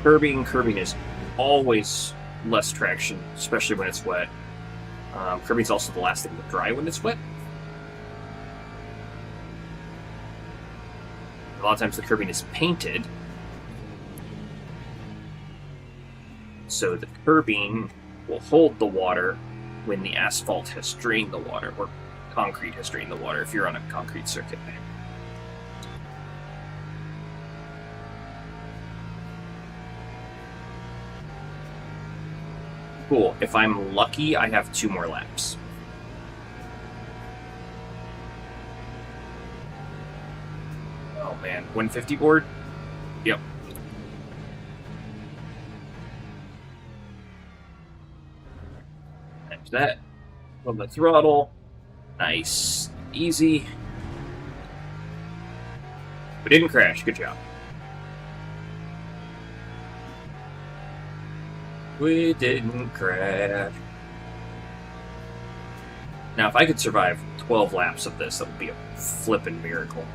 Curbing is always less traction, especially when it's wet. Curbing's also the last thing to dry when it's wet. A lot of times the curbing is painted, so the curbing will hold the water when the asphalt has drained the water, or concrete has drained the water if you're on a concrete circuit. Cool. If I'm lucky, I have 2 more laps. Oh man, 150 board? Yep. Manage that. On the throttle. Nice. Easy. We didn't crash. Good job. We didn't crash. Now, if I could survive 12 laps of this, that would be a flippin' miracle.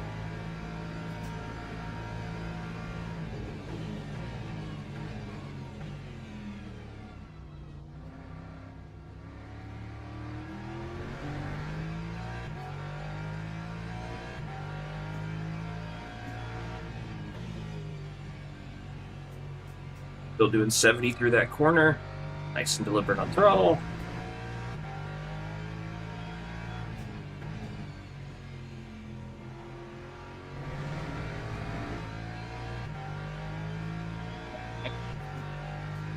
Still doing 70 through that corner. Nice and deliberate on throttle.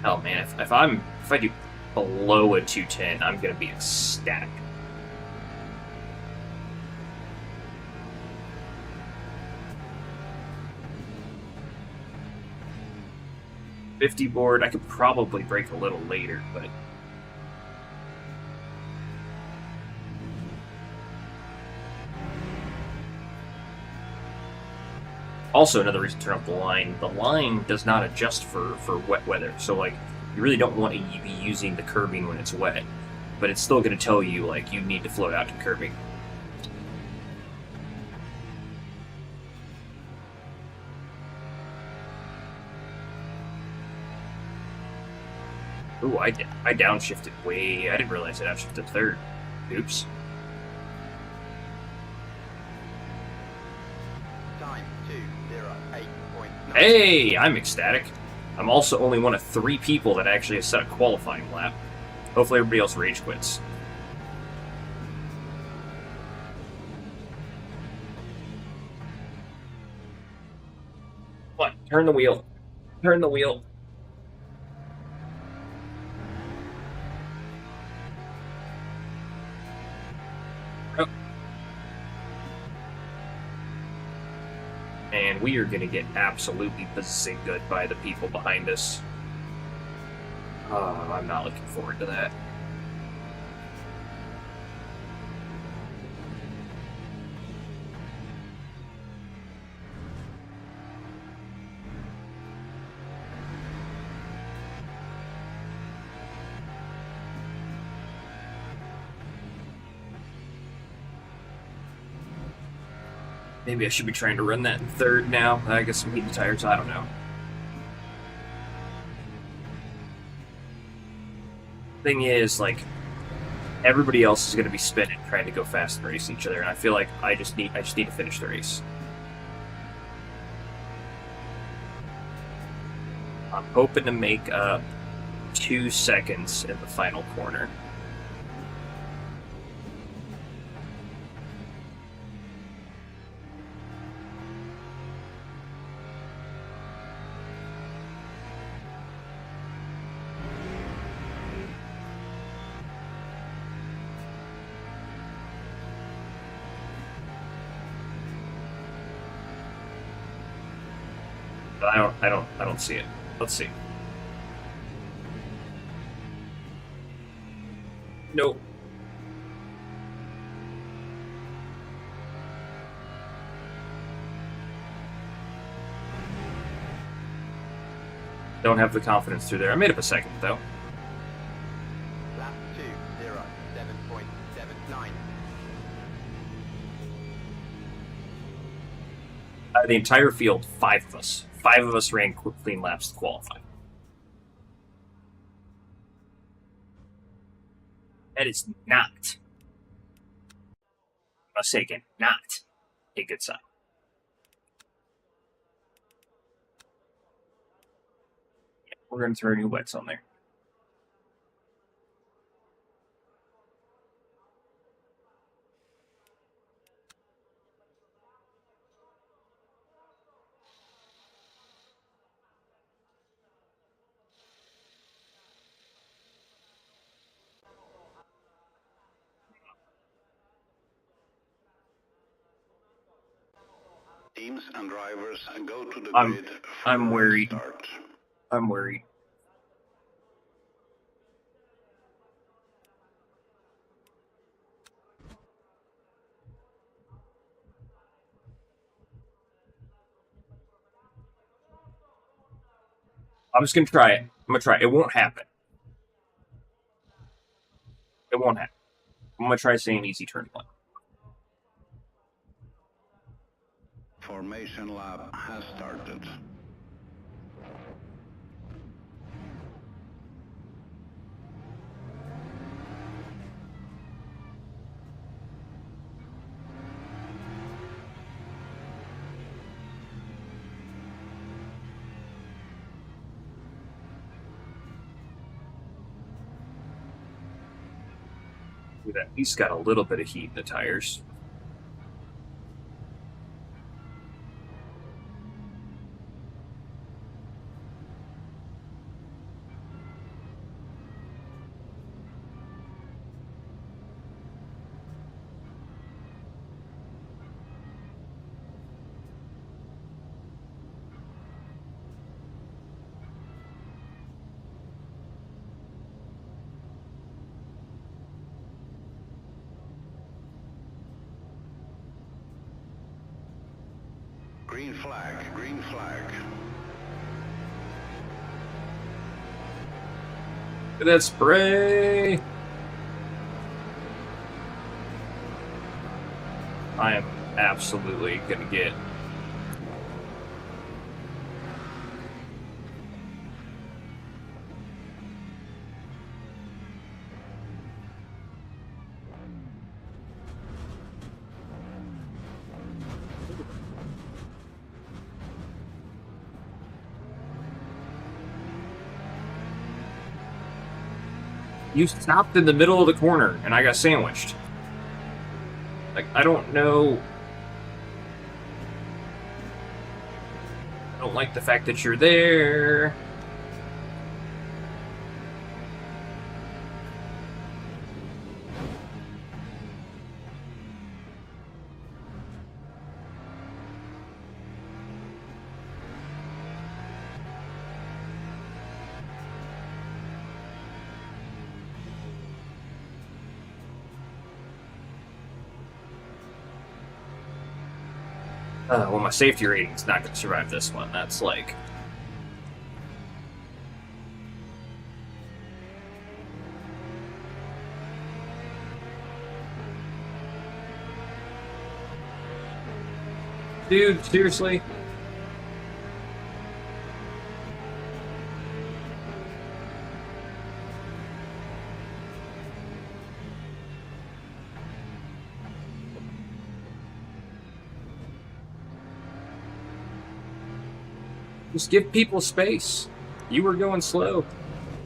Oh man, if I do below a 210, I'm gonna be ecstatic. .50 board, I could probably break a little later, but also another reason to turn off the line. The line does not adjust for wet weather, so like you really don't want to be using the curbing when it's wet, but it's still going to tell you like you need to float out to curbing. Ooh, I downshifted way. I didn't realize I downshifted third. Oops. Time 2:08.9. Hey, I'm ecstatic. I'm also only one of 3 people that actually has set a qualifying lap. Hopefully everybody else rage quits. What? Turn the wheel. Turn the wheel. And we are going to get absolutely bazingaed by the people behind us. Oh, I'm not looking forward to that. Maybe I should be trying to run that in third now. I guess I'm heating the tires. I don't know. Thing is, like, everybody else is going to be spinning, trying to go fast and race each other, and I feel like I just need to finish the race. I'm hoping to make up 2 seconds in the final corner. I don't see it. Let's see. Nope. Don't have the confidence through there. I made up a second, though. Lap 2, 0, 7.79. The entire field, 5 of us. 5 of us ran clean laps to qualify. That is not, I'll say again, not a good sign. We're going to throw new wets on there. Teams and drivers go to the I'm- grid for I'm worried. start. I'm worried. I'm just going to try it. I'm going to try it. It won't happen. It won't happen. I'm going to try saying easy turn 1. Formation lap has started. We've at least got a little bit of heat in the tires. Green flag, green flag. Look at that spray! I am absolutely going to get... You stopped in the middle of the corner, and I got sandwiched. Like, I don't know... I don't like the fact that you're there. Well, my safety rating's not going to survive this one. That's like... Dude, seriously? Just give people space. You were going slow.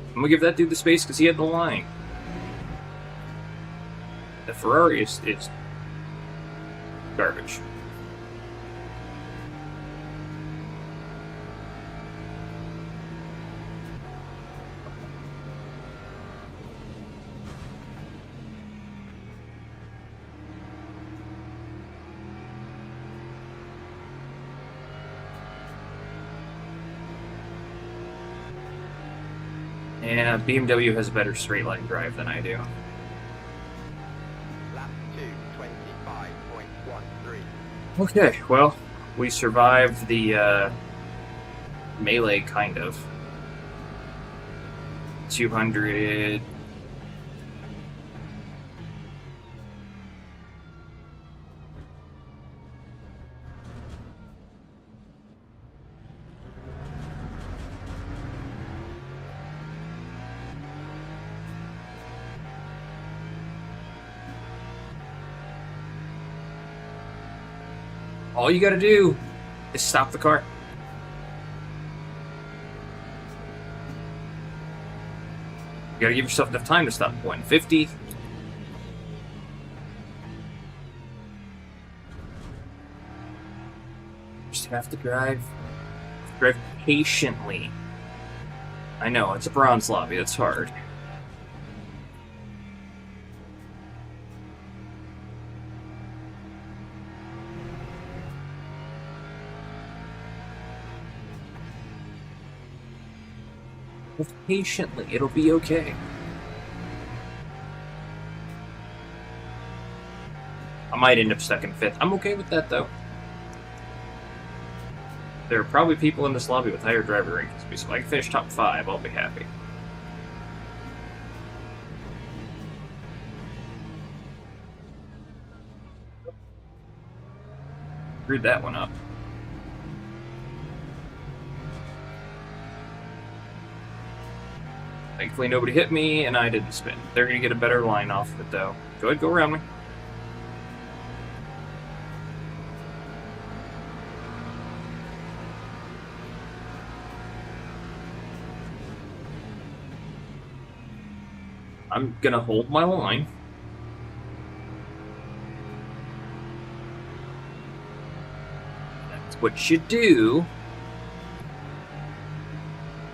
I'm gonna give that dude the space because he had the line. The Ferrari is garbage. Yeah, BMW has a better straight line drive than I do. Lap 2:25.13. Okay, well, we survived the melee, kind of. 200. All you gotta do is stop the car. You gotta give yourself enough time to stop at 150. Just have to drive patiently. I know, it's a bronze lobby, it's hard. Just patiently, it'll be okay. I might end up stuck in 5th. I'm okay with that, though. There are probably people in this lobby with higher driver rankings, so if I can finish top 5, I'll be happy. Screwed that one up. Thankfully nobody hit me, and I didn't spin. They're going to get a better line off of it, though. Go ahead, go around me. I'm going to hold my line. That's what you do.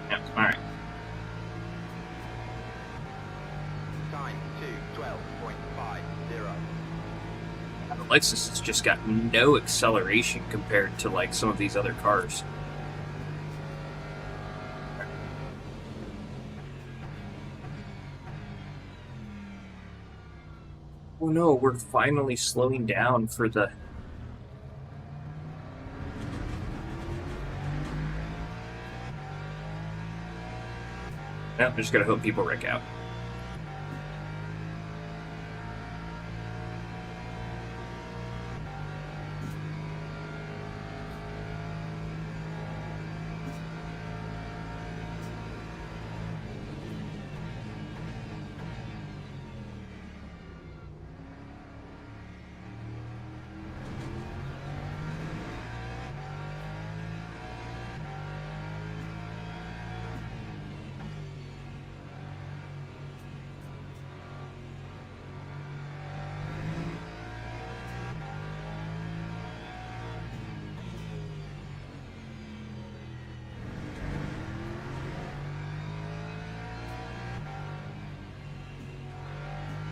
Yeah, alright. Time 2:12.50. The Lexus has just got no acceleration compared to like some of these other cars. Oh no, we're finally slowing down for the... No, I'm just gonna hope people wreck out.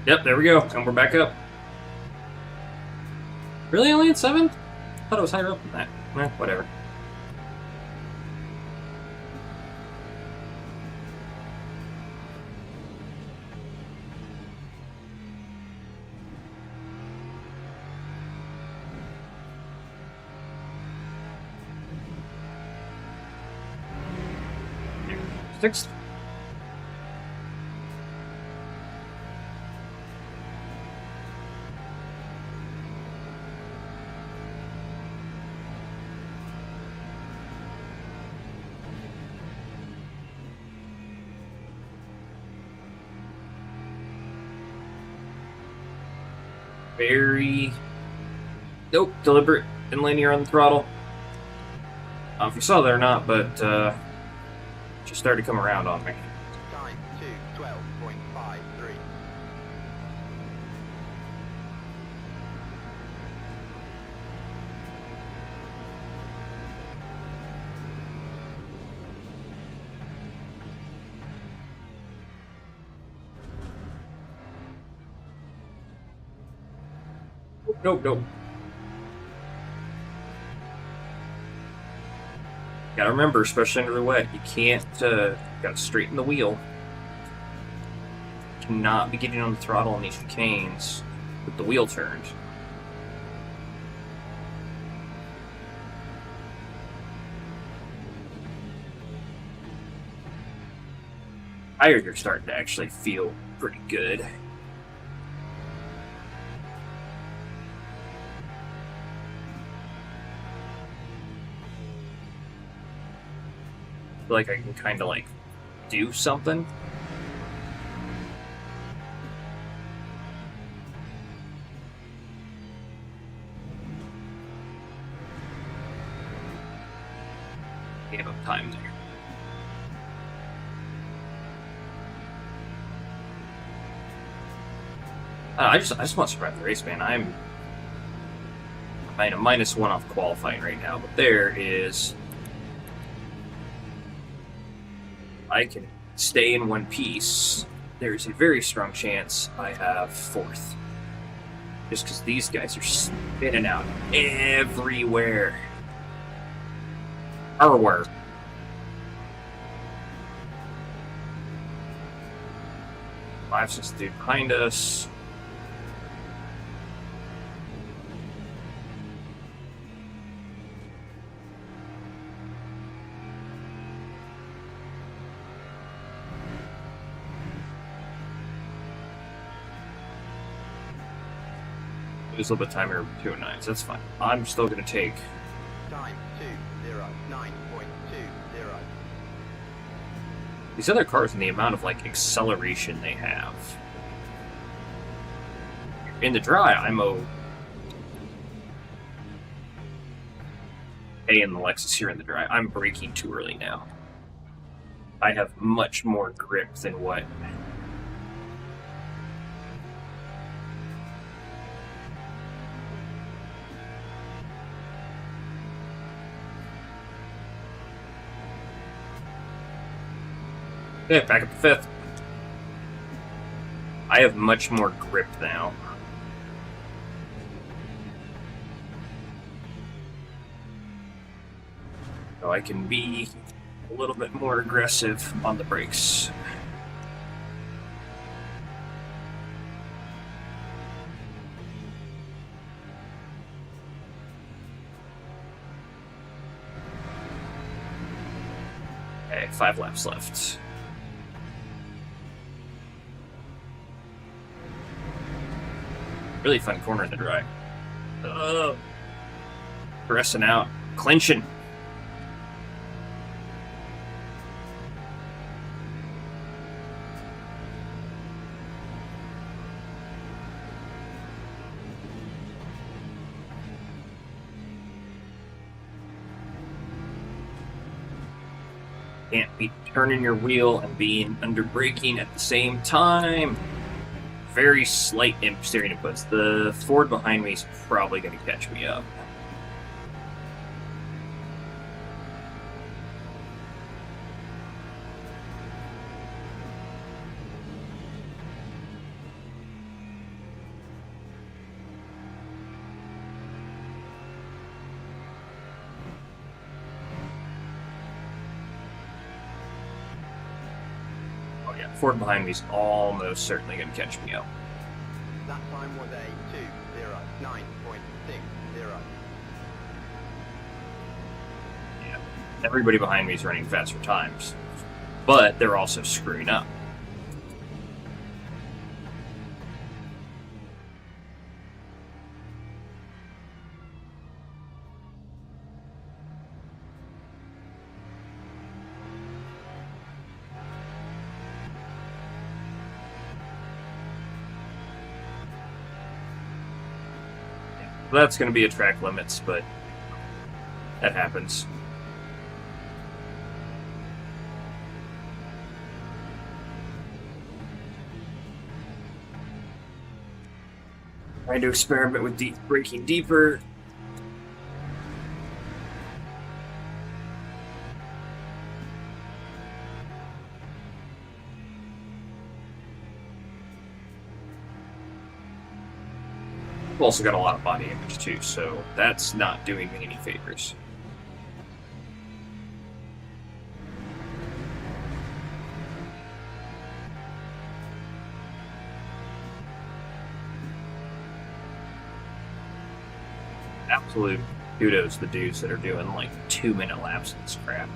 Yep, there we go. And we're back up. Really only at 7? I thought it was higher up than that. Eh, whatever. 6th. Very... Nope, deliberate and linear on the throttle. I don't know if you saw that or not, but just started to come around on me. Time 2:12.53. Nope. Gotta remember, especially under the wet, you can't, gotta straighten the wheel. Cannot be getting on the throttle on these chicanes with the wheel turned. Tires are starting to actually feel pretty good. Like I can kind of like do something. Gave up time there. I just want to survive the race, man. I'm a -1 off qualifying right now, but there is. I can stay in one piece. There's a very strong chance I have 4th. Just because these guys are spinning out everywhere. Everywhere. Five's just dude behind us. Lose a little bit of time here with 209s. That's fine. I'm still going to take. Time 2:09.20. These other cars and the amount of like acceleration they have. In the dry, I'm okay in the Lexus here in the dry. I'm braking too early now. I have much more grip than what. Okay, back up to 5th. I have much more grip now. So I can be a little bit more aggressive on the brakes. Okay, 5 laps left. Really fun corner in the dry. Pressing out. Clinching. Can't be turning your wheel and being under braking at the same time. Very slight steering inputs. The Ford behind me is probably going to catch me up. Oh yeah, Ford behind me is almost certainly going to catch me up. That time was a 2:09.60. Yeah, everybody behind me is running faster times. but they're also screwing up. That's going to be a track limits, but that happens. Trying to experiment with braking deeper. I've also got a lot of body image too, so that's not doing me any favors. Absolute kudos to the dudes that are doing like 2-minute laps of this crap.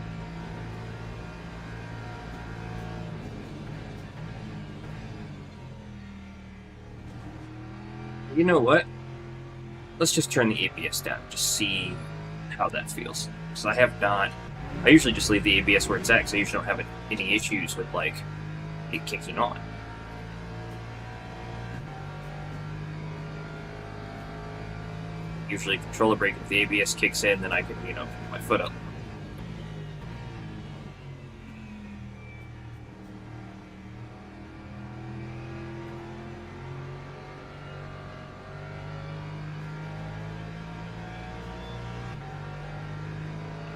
You know what? Let's just turn the ABS down, just see how that feels. Because I usually just leave the ABS where it's at, because I usually don't have any issues with like it kicking on. Usually control the brake if the ABS kicks in, then I can, put my foot up.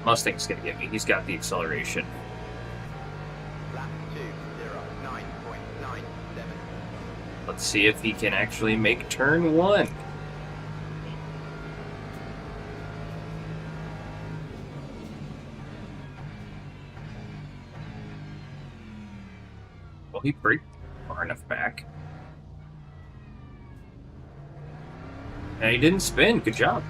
Mustang's gonna get me. He's got the acceleration. Lap 2:09.97. Let's see if he can actually make turn 1. Well, he braked far enough back. And he didn't spin. Good job.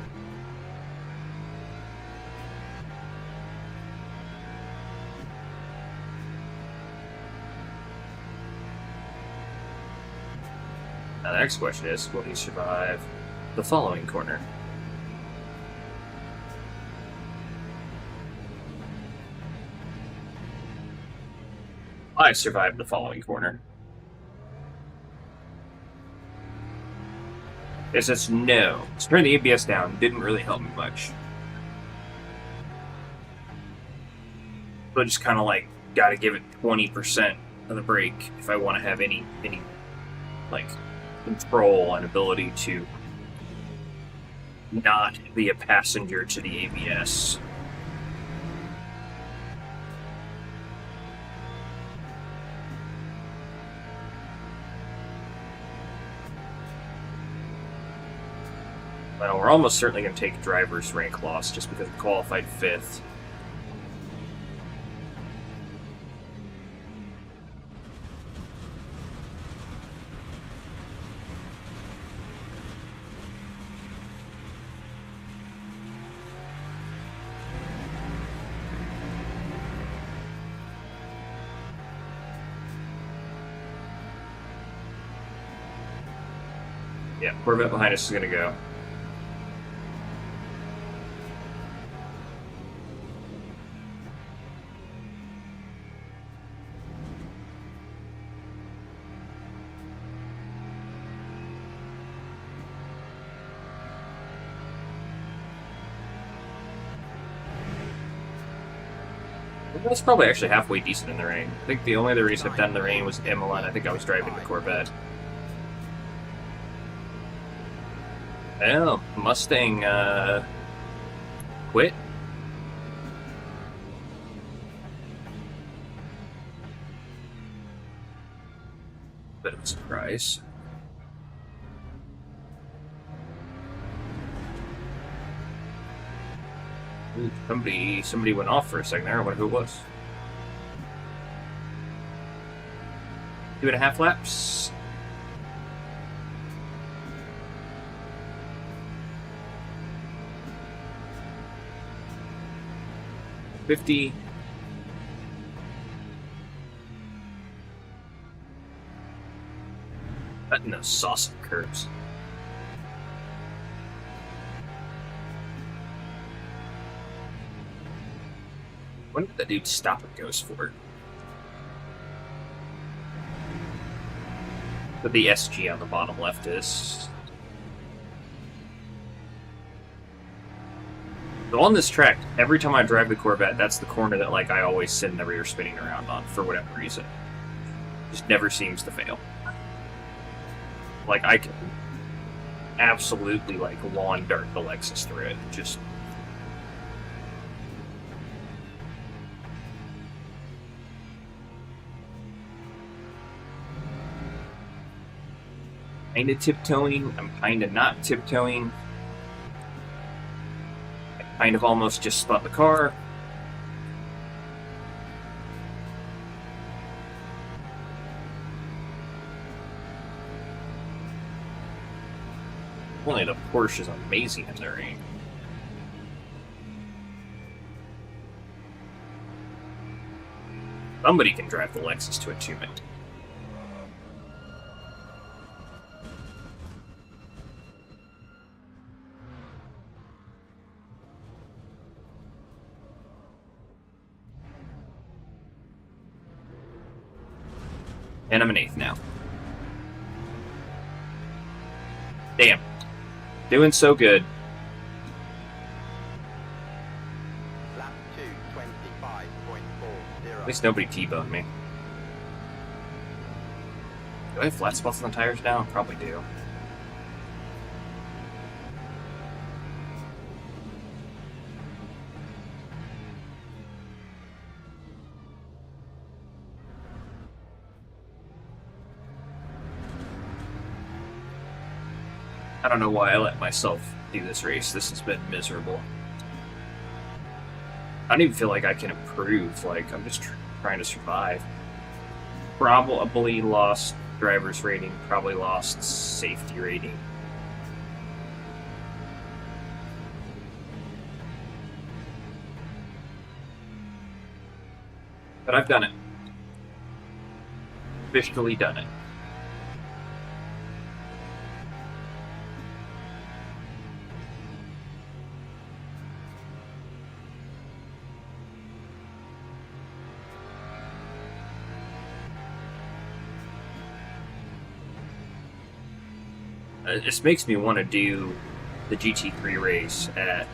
Now the next question is, will he survive the following corner? I survived the following corner. It says no. So turning the ABS down didn't really help me much. So I just kind of like got to give it 20% of the brake if I want to have any like control and ability to not be a passenger to the ABS. Well, we're almost certainly going to take driver's rank loss just because we qualified 5th. Yeah, Corvette behind us is going to go. That's probably actually halfway decent in the rain. I think the only other race I've done in the rain was Imola, and I think I was driving the Corvette. Well, Mustang quit. Bit of a surprise. Ooh, somebody went off for a second there. I wonder who it was. 2.5 laps. Cutting those saucy curves. When did the dude stop and goes for it? But the SG on the bottom left is. So on this track, every time I drive the Corvette, that's the corner that like I always sit in the rear spinning around on for whatever reason. Just never seems to fail. Like I can absolutely like lawn dart the Lexus through it. Just kind of tiptoeing. I'm kind of not tiptoeing. I kind of almost just spot the car. Only the Porsche is amazing in the rain. Somebody can drive the Lexus to achievement. And I'm an 8th now. Damn. Doing so good. Lap 2:25.40. At least nobody T-boned me. Do I have flat spots on the tires now? Probably do. I don't know why I let myself do this race. This has been miserable. I don't even feel like I can improve. Like, I'm just trying to survive. Probably lost driver's rating. Probably lost safety rating. But I've done it. Officially done it. This makes me want to do the GT3 race at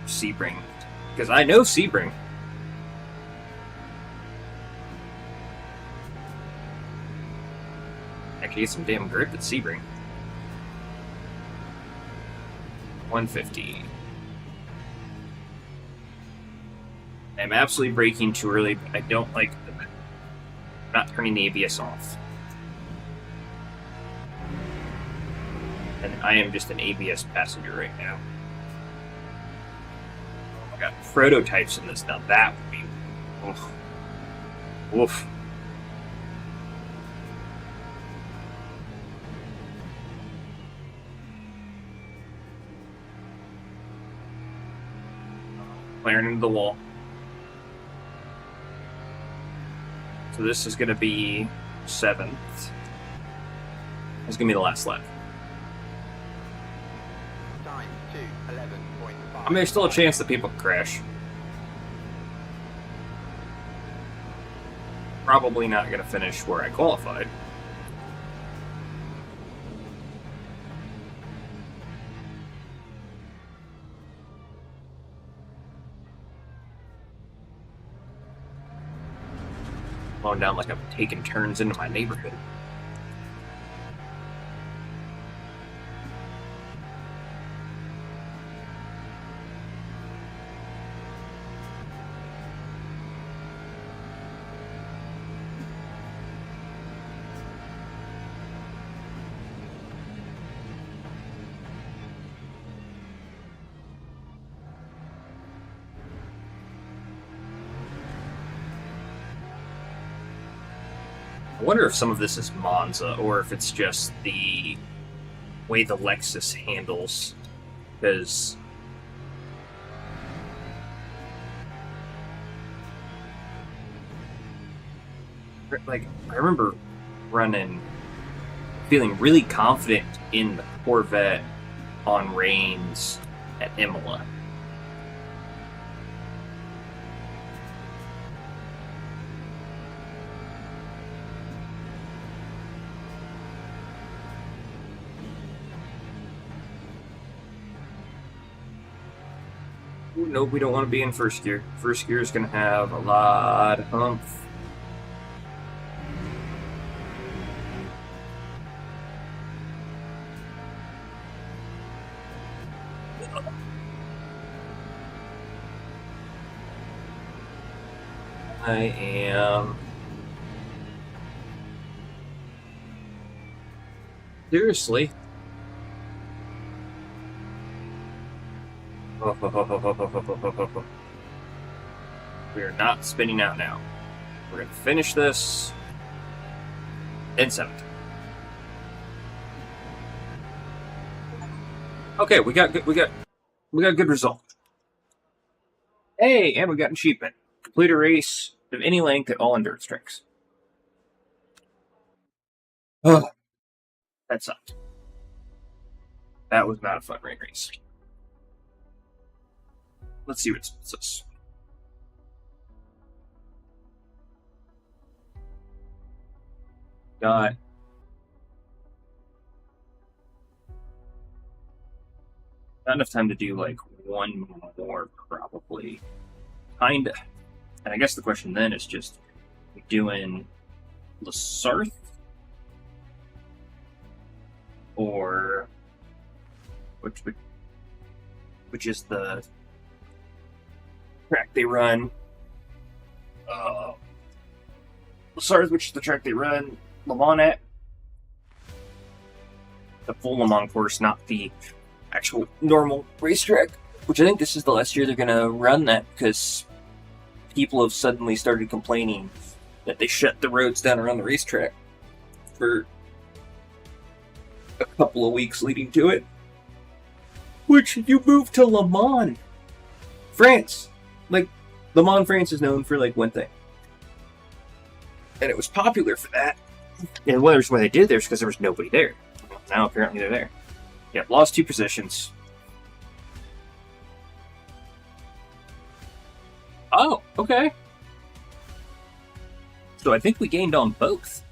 Sebring, because I know Sebring. I could get some damn grip at Sebring. 150. I'm absolutely braking too early, but I don't like not turning the ABS off. And I am just an ABS passenger right now. I got prototypes in this now. That would be... Oof. Oof. Flaring into the wall. So this is going to be 7th. It's going to be the last lap. Time 2:11.5. I mean, there's still a chance that people crash. Probably not going to finish where I qualified. Slowing down like I'm taking turns into my neighborhood. I wonder if some of this is Monza, or if it's just the way the Lexus handles, because like I remember running feeling really confident in the Corvette on Reigns at Imola. Ooh, nope, we don't want to be in first gear. First gear is going to have a lot of humph. I am... Seriously? We are not spinning out now. We're going to finish this in 7th. Okay, we got a good result. Hey, and we got an achievement. Complete a race of any length at all endurance tracks. Oh, that sucked. That was not a fun race. Let's see what it says. Got not enough time to do like one more, probably. Kinda. And I guess the question then is just doing Lasarth or which is the track they run. Lasarth, which is the track they run Le Mans at. The full Le Mans course, not the actual normal racetrack. Which I think this is the last year they're going to run that because people have suddenly started complaining that they shut the roads down around the racetrack for a couple of weeks leading to it. Which you move to Le Mans, France. Like, Le Mans, France is known for like one thing. And it was popular for that. And one of the reasons why they did there is because there was nobody there. Now apparently they're there. Yep, lost 2 positions. Oh, okay. So I think we gained on both.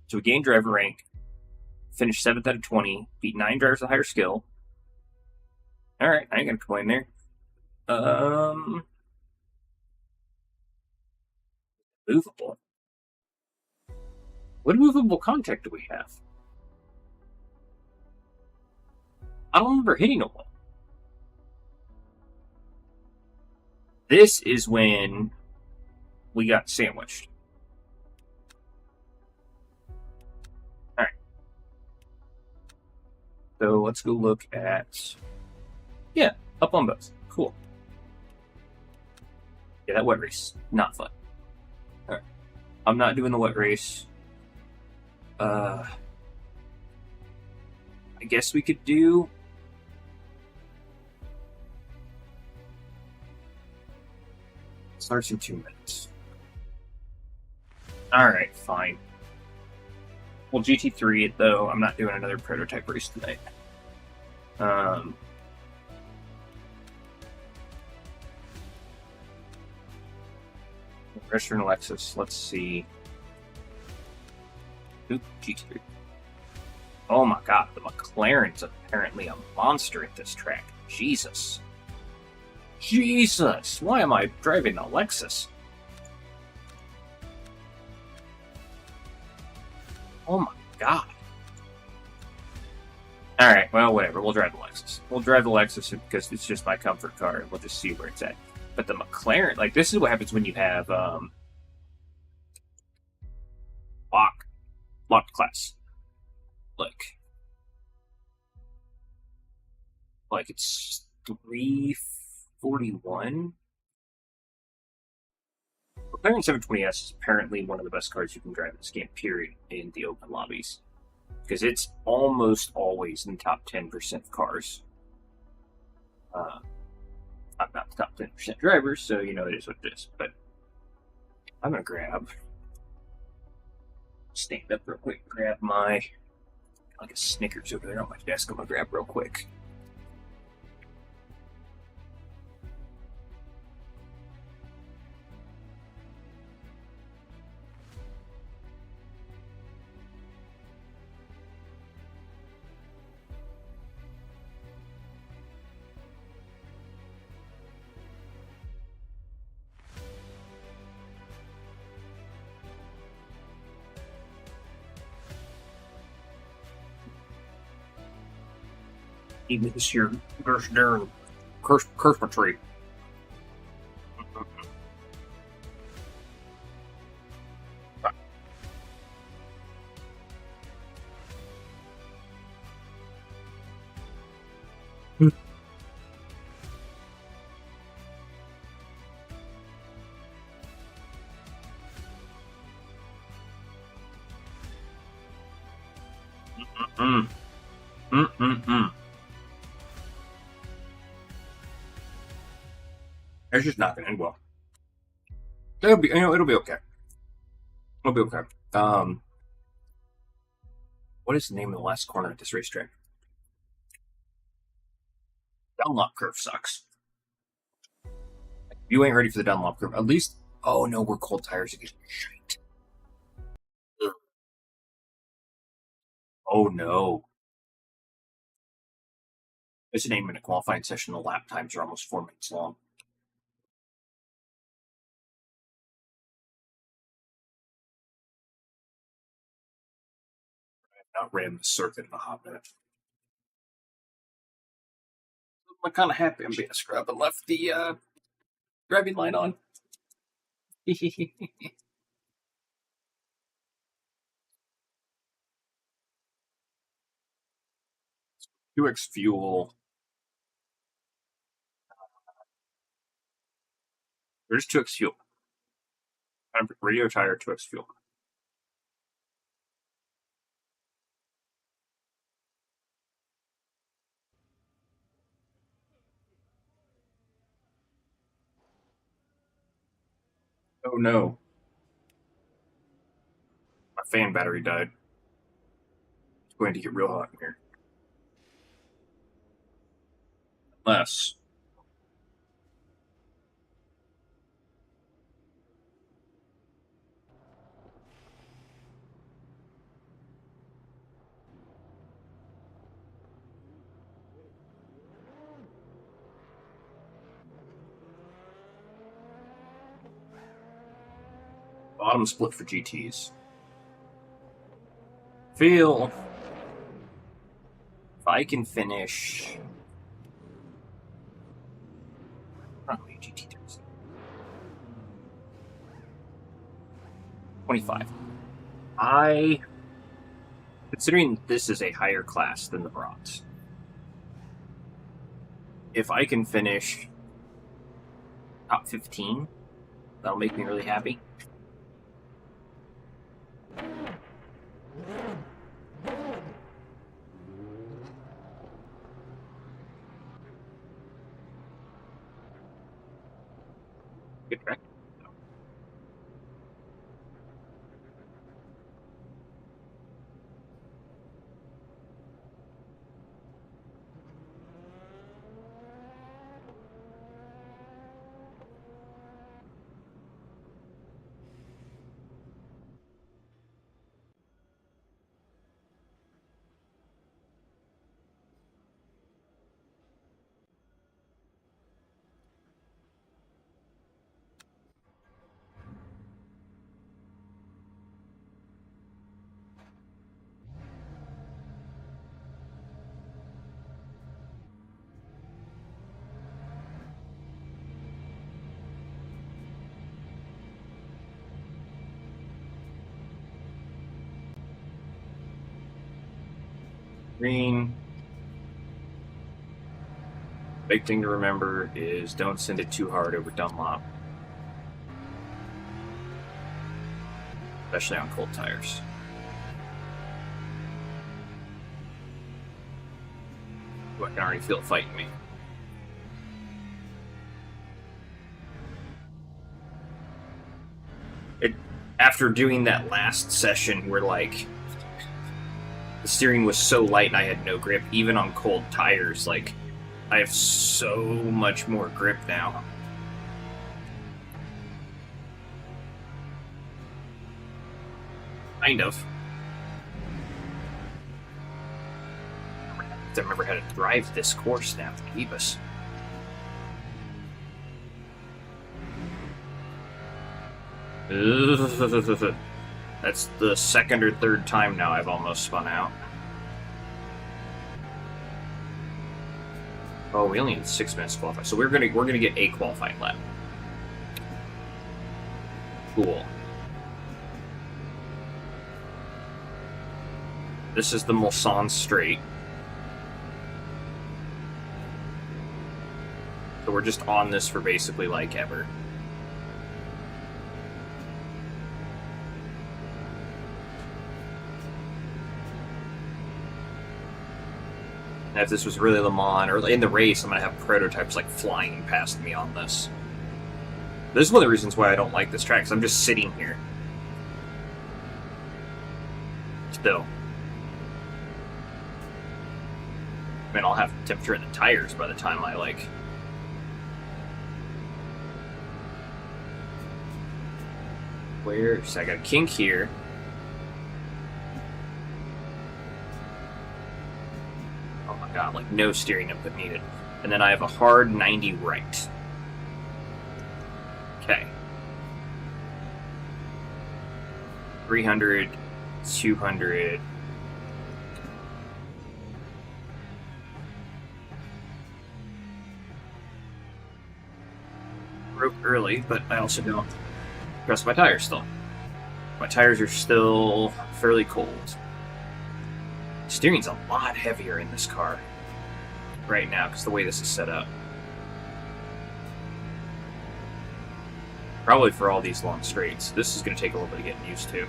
So we gained driver rank, finished 7th out of 20, beat 9 drivers with higher skill. Alright, I ain't gonna complain there. Movable. What movable contact do we have? I don't remember hitting a wall. This is when we got sandwiched. Alright. So let's go look at... Yeah, up on both. Cool. Yeah, that wet race, not fun. Alright. I'm not doing the wet race. I guess we could do... Starts in 2 minutes. Alright, fine. Well, GT3 though, I'm not doing another prototype race tonight. Western Lexus, let's see. Oop, GT3. Oh my god, the McLaren's apparently a monster at this track. Jesus. Jesus! Why am I driving a Lexus? Oh my god. Alright, well, whatever. We'll drive the Lexus. We'll drive the Lexus because it's just my comfort car, and we'll just see where it's at. But the McLaren, like, this is what happens when you have, locked class. Like it's 341. McLaren 720S is apparently one of the best cars you can drive in this game, period, in the open lobbies. Because it's almost always in the top 10% of cars. I'm not the top 10% driver, so you know it is what it is. But I'm going to grab Stand up real quick, grab my like a Snickers over there on my desk. I'm gonna grab real quick. Even this here, curse Darren, curse my tree. Mm. It's just not gonna end well. It'll be, it'll be okay. It'll be okay. What is the name of the last corner at this racetrack? Dunlop curve sucks. You ain't ready for the Dunlop curve. At least, oh no, we're cold tires again. Shite. Oh no. It's an 8-minute qualifying session. The lap times are almost 4 minutes long. I've not ran the circuit in a hot minute. I'm kind of happy I'm being a scrub and left the driving line on. 2x fuel. There's 2x fuel. Radio tire, 2x fuel. Oh no. My fan battery died. It's going to get real hot in here. Unless. Bottom split for GTs. Feel. If I can finish. Probably GT 25. Considering this is a higher class than the bronze, if I can finish top 15, that'll make me really happy. Good track. Green. Big thing to remember is don't send it too hard over Dunlop. Especially on cold tires. Ooh, I can already feel it fighting me. after doing that last session where, like, the steering was so light and I had no grip, even on cold tires, like, I have so much more grip now. Kind of. I remember how to drive this course now. Jeebus. That's the second or third time now I've almost spun out. Oh, we only had 6 minutes to qualify, so we're gonna get a qualifying lap. Cool. This is the Mulsanne Straight. So we're just on this for basically like ever. And if this was really Le Mans, or in the race, I'm going to have prototypes like flying past me on this. This is one of the reasons why I don't like this track, because I'm just sitting here. Still. I mean, I'll have temperature in the tires by the time I, like... So I got a kink here. Oh my god, like no steering input needed. And then I have a hard 90 right. Okay. 300, 200. Broke early, but I also don't trust my tires still. My tires are still fairly cold. Steering's a lot heavier in this car right now because the way this is set up. Probably for all these long straights. This is going to take a little bit of getting used to.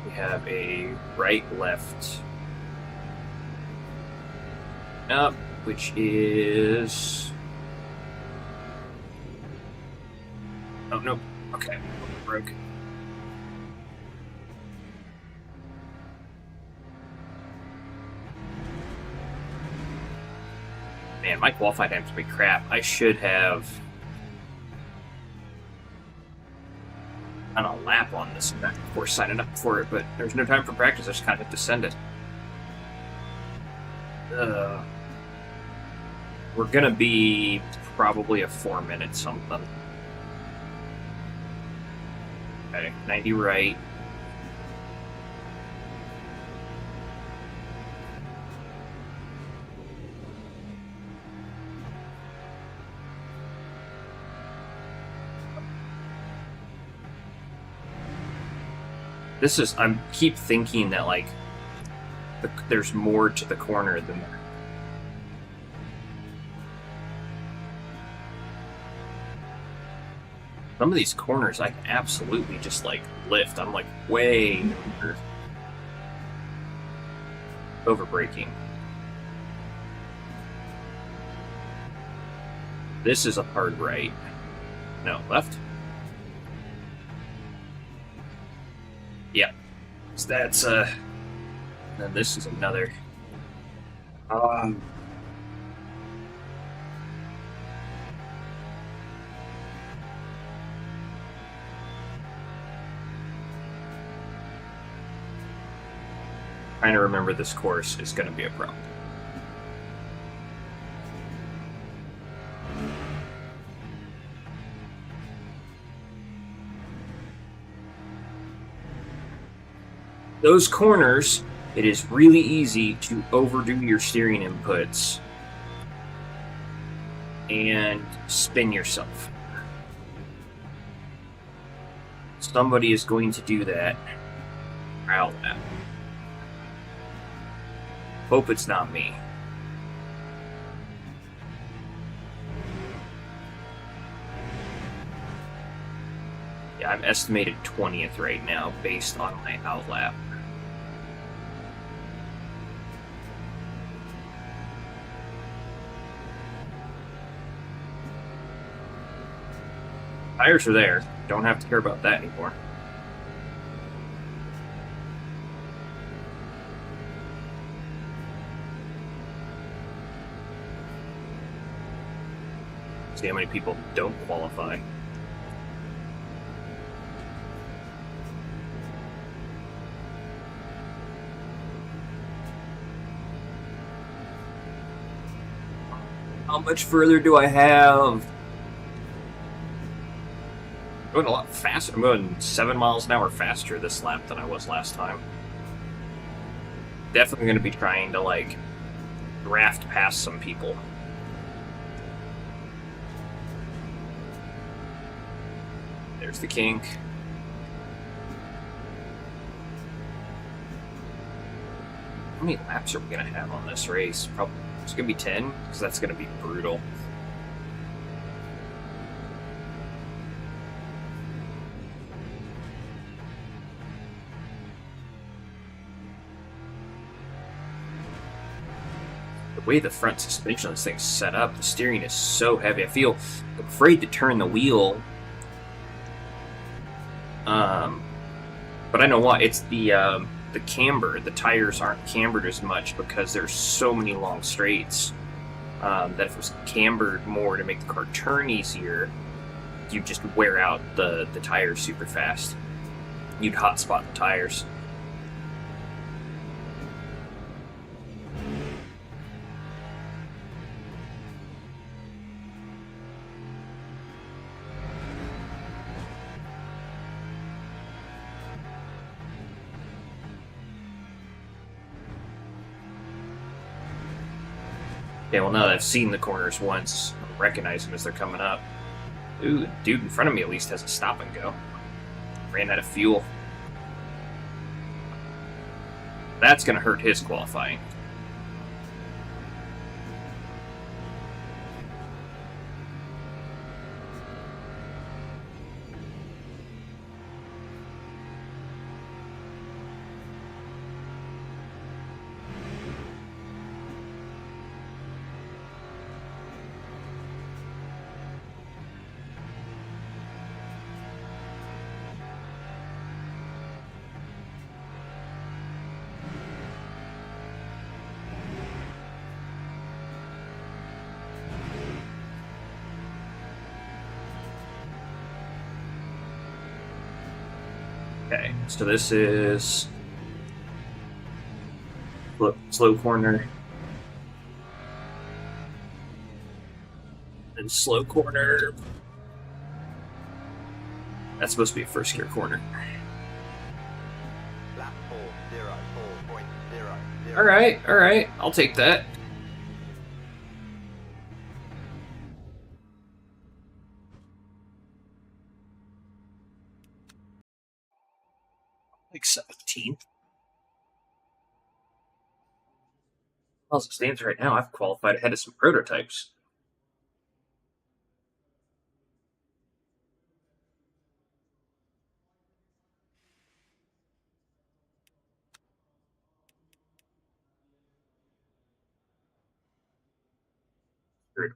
We have a right-left up, which is... Oh, no. Okay. Broke. Man, my qualified time's be crap. I should have done a lap on this before signing up for it, but there's no time for practice. I just kind of have to send it. We're gonna be probably a 4-minute something. Okay, 90 right. This is, I keep thinking that, like, there's more to the corner than there. Some of these corners I can absolutely just, like, lift. I'm, like, way over braking. This is a hard right. No, left? Yep. So that's, then this is another. Trying to remember this course is going to be a problem. Those corners, it is really easy to overdo your steering inputs and spin yourself. Somebody is going to do that. I'll hope it's not me. Yeah, I'm estimated 20th right now based on my outlap. Tires are there. Don't have to care about that anymore. See how many people don't qualify. How much further do I have? I'm going a lot faster. I'm going 7 miles an hour faster this lap than I was last time. Definitely going to be trying to, like, draft past some people. There's the kink. How many laps are we going to have on this race? Probably it's going to be 10, because that's going to be brutal. The way the front suspension of this thing's set up, the steering is so heavy. I feel afraid to turn the wheel. But I know what, it's the camber. The tires aren't cambered as much because there's so many long straights that if it was cambered more to make the car turn easier, you'd just wear out the tires super fast. You'd hot spot the tires. Okay, well, now that I've seen the corners once, I recognize them as they're coming up. Ooh, the dude in front of me at least has a stop and go. Ran out of fuel. That's going to hurt his qualifying. Okay, so this is slow corner, then slow corner. That's supposed to be a first gear corner. Lap 4:04.00. All right, I'll take that. Like 17. As it stands right now, I've qualified ahead of some prototypes.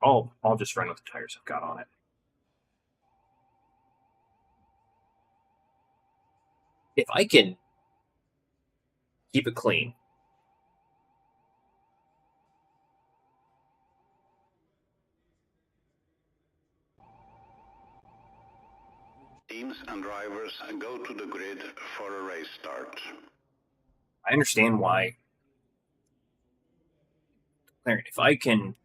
I'll just run with the tires I've got on it. If I can keep it clean, Teams and drivers go to the grid for a race start. I understand why. If I can,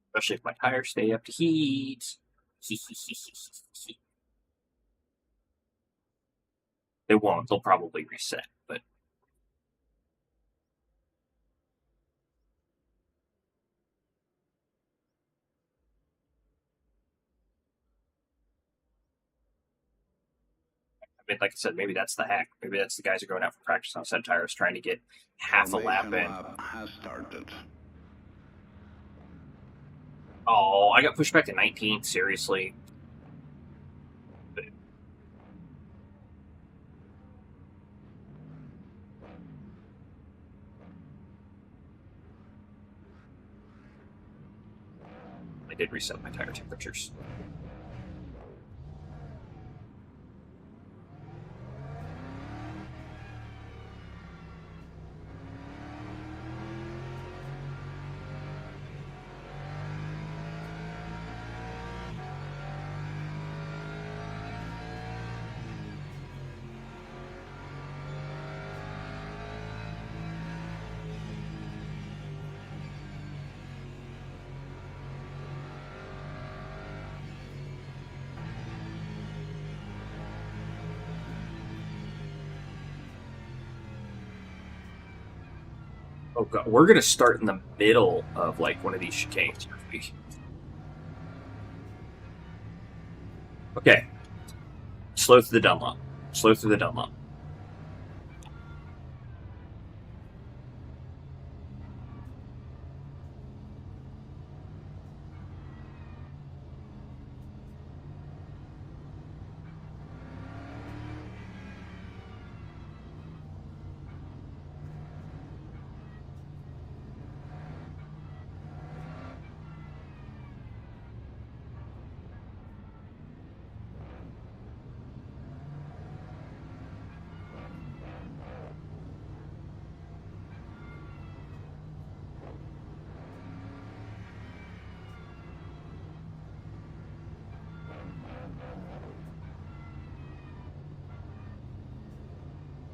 especially if my tires stay up to heat. They won't. They'll probably reset, but I mean, like I said, maybe that's the hack. Maybe that's the guys who are going out for practice on set tires trying to get half a lap in. Lap has started. Oh, I got pushed back to 19th. Seriously. did reset my tire temperatures. Oh god, we're gonna start in the middle of like one of these chicanes. Okay. Slow through the Dunlop. Slow through the Dunlop.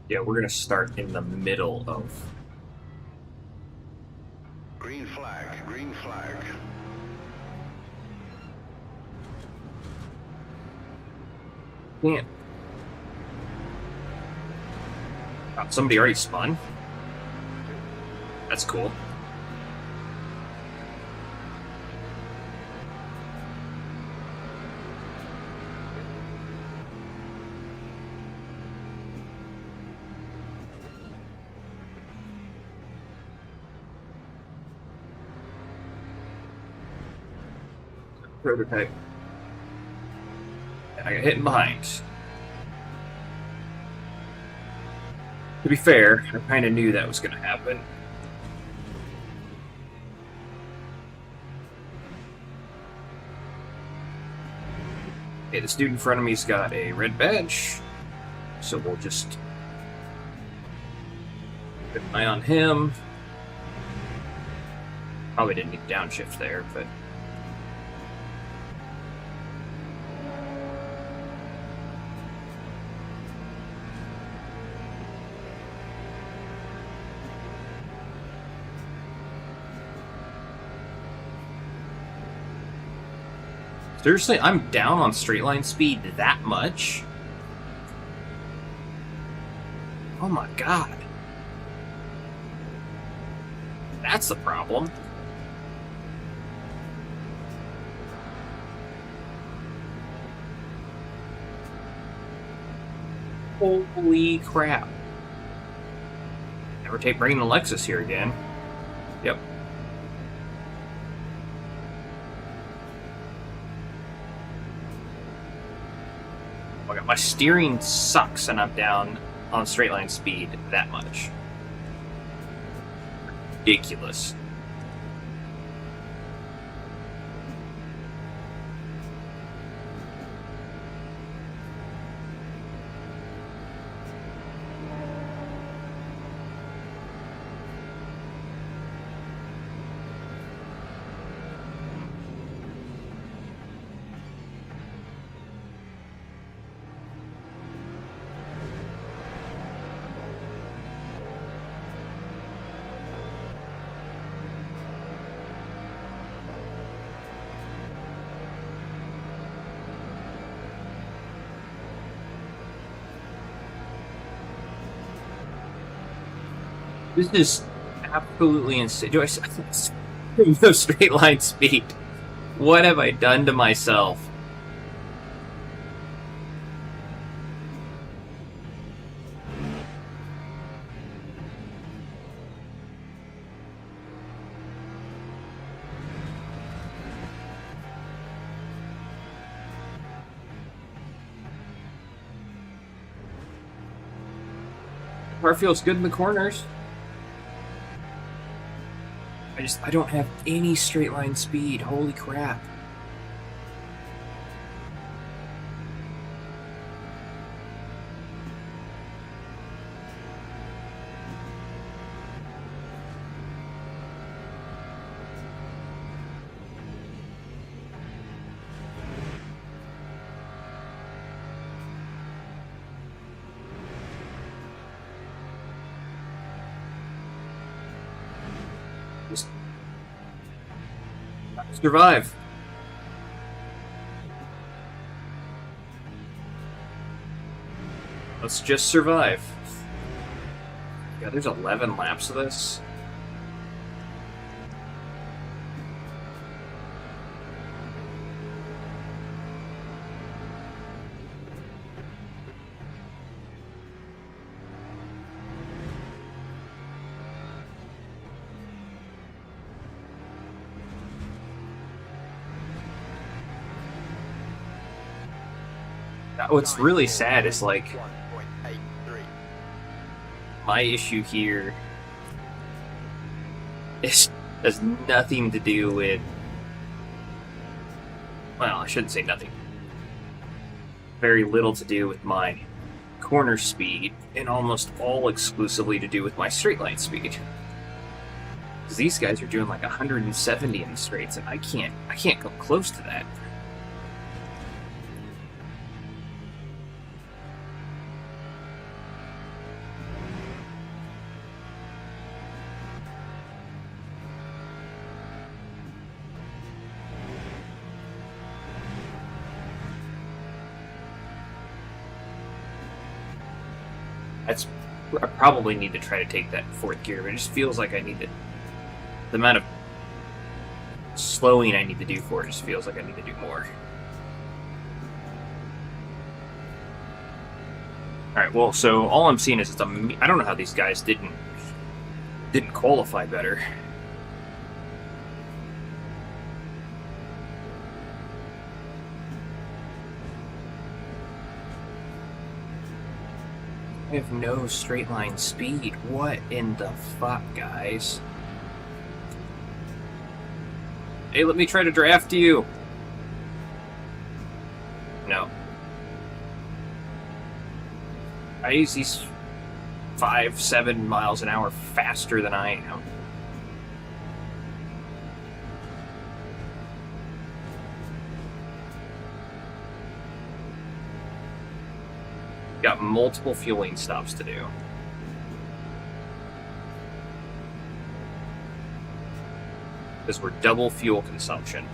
Yeah, we're gonna start in the middle of. Green flag, green flag. Can't. Oh, somebody already spun? That's cool. Prototype. And I got hit in behind. To be fair, I kind of knew that was going to happen. Okay, this dude in front of me's got a red badge, so we'll just keep an eye on him. Probably didn't need downshift there, but seriously, I'm down on straight line speed that much? Oh my god. That's the problem. Holy crap. Never take bringing the Lexus here again. Yep. Okay, my steering sucks and I'm down on straight line speed that much. Ridiculous. This is absolutely insane. Do I no straight line speed? What have I done to myself? Car feels good in the corners. I don't have any straight line speed. Holy crap. Just survive. Let's just survive. Yeah, there's 11 laps of this. What's really sad is, like, 1.83. my issue here has nothing to do with, well, I shouldn't say nothing. Very little to do with my corner speed, and almost all exclusively to do with my straight line speed. Because these guys are doing like 170 in the straights, and I can't come close to that. I probably need to try to take that fourth gear, but it just feels like I need to. The amount of slowing I need to do for it just feels like I need to do more. Alright, well, so all I'm seeing is I don't know how these guys didn't qualify better. I have no straight line speed. What in the fuck, guys? Hey, let me try to draft you. No. I use these 5-7 miles an hour faster than I am. Got multiple fueling stops to do. Because we're double fuel consumption.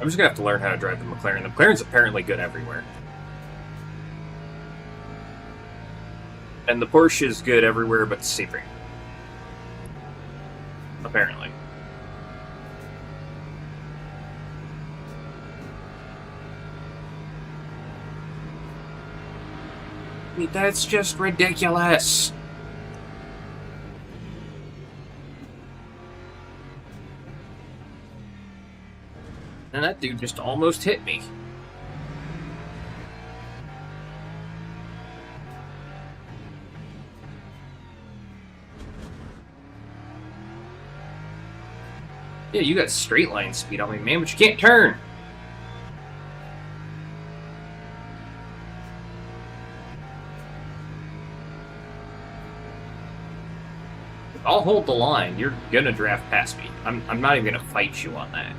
I'm just gonna have to learn how to drive the McLaren. The McLaren's apparently good everywhere. And the Porsche is good everywhere but Sebring. Apparently. I mean, that's just ridiculous. And that dude just almost hit me. Yeah, you got straight line speed on me, man, but you can't turn. I'll hold the line. You're gonna draft past me. I'm not even gonna fight you on that.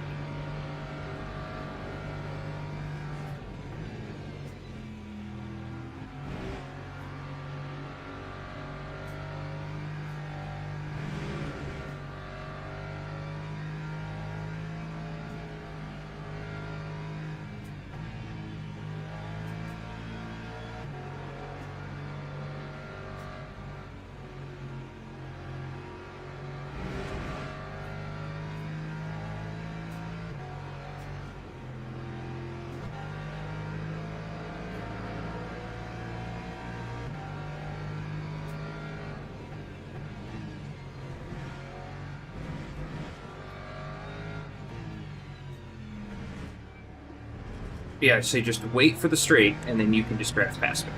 Yeah, so just wait for the straight, and then you can just draft past me.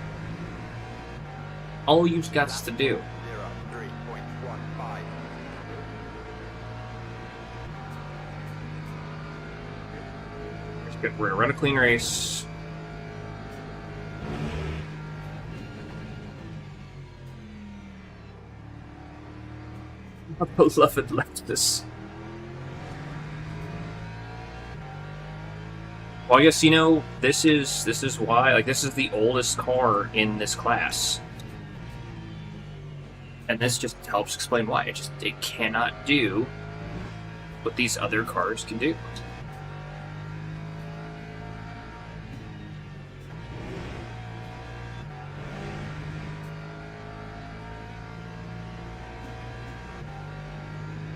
All you've got to do. 03.15. We're gonna run a clean race. My beloved left this. Well, I guess, you know, this is why, like, this is the oldest car in this class. And this just helps explain why. It cannot do what these other cars can do.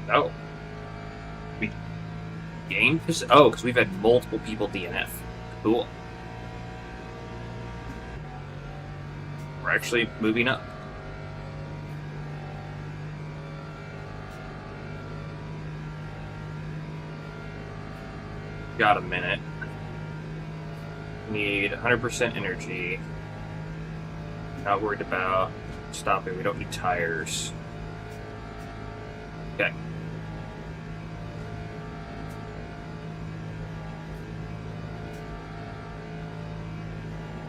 Oh. We gained this? Oh, because we've had multiple people DNF. Cool. We're actually moving up. Got a minute. Need 100% energy. Not worried about stopping. We don't need tires. Okay.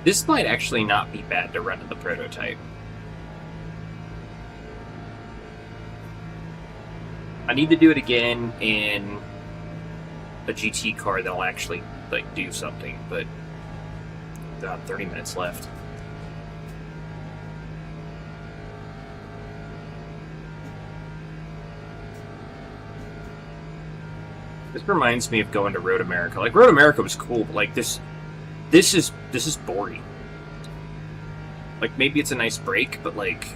This might actually not be bad to run in the prototype. I need to do it again in a GT car that'll actually like do something, but 30 minutes left. This reminds me of going to Road America. Like, Road America was cool, but like this is boring. Like, maybe it's a nice break, but like,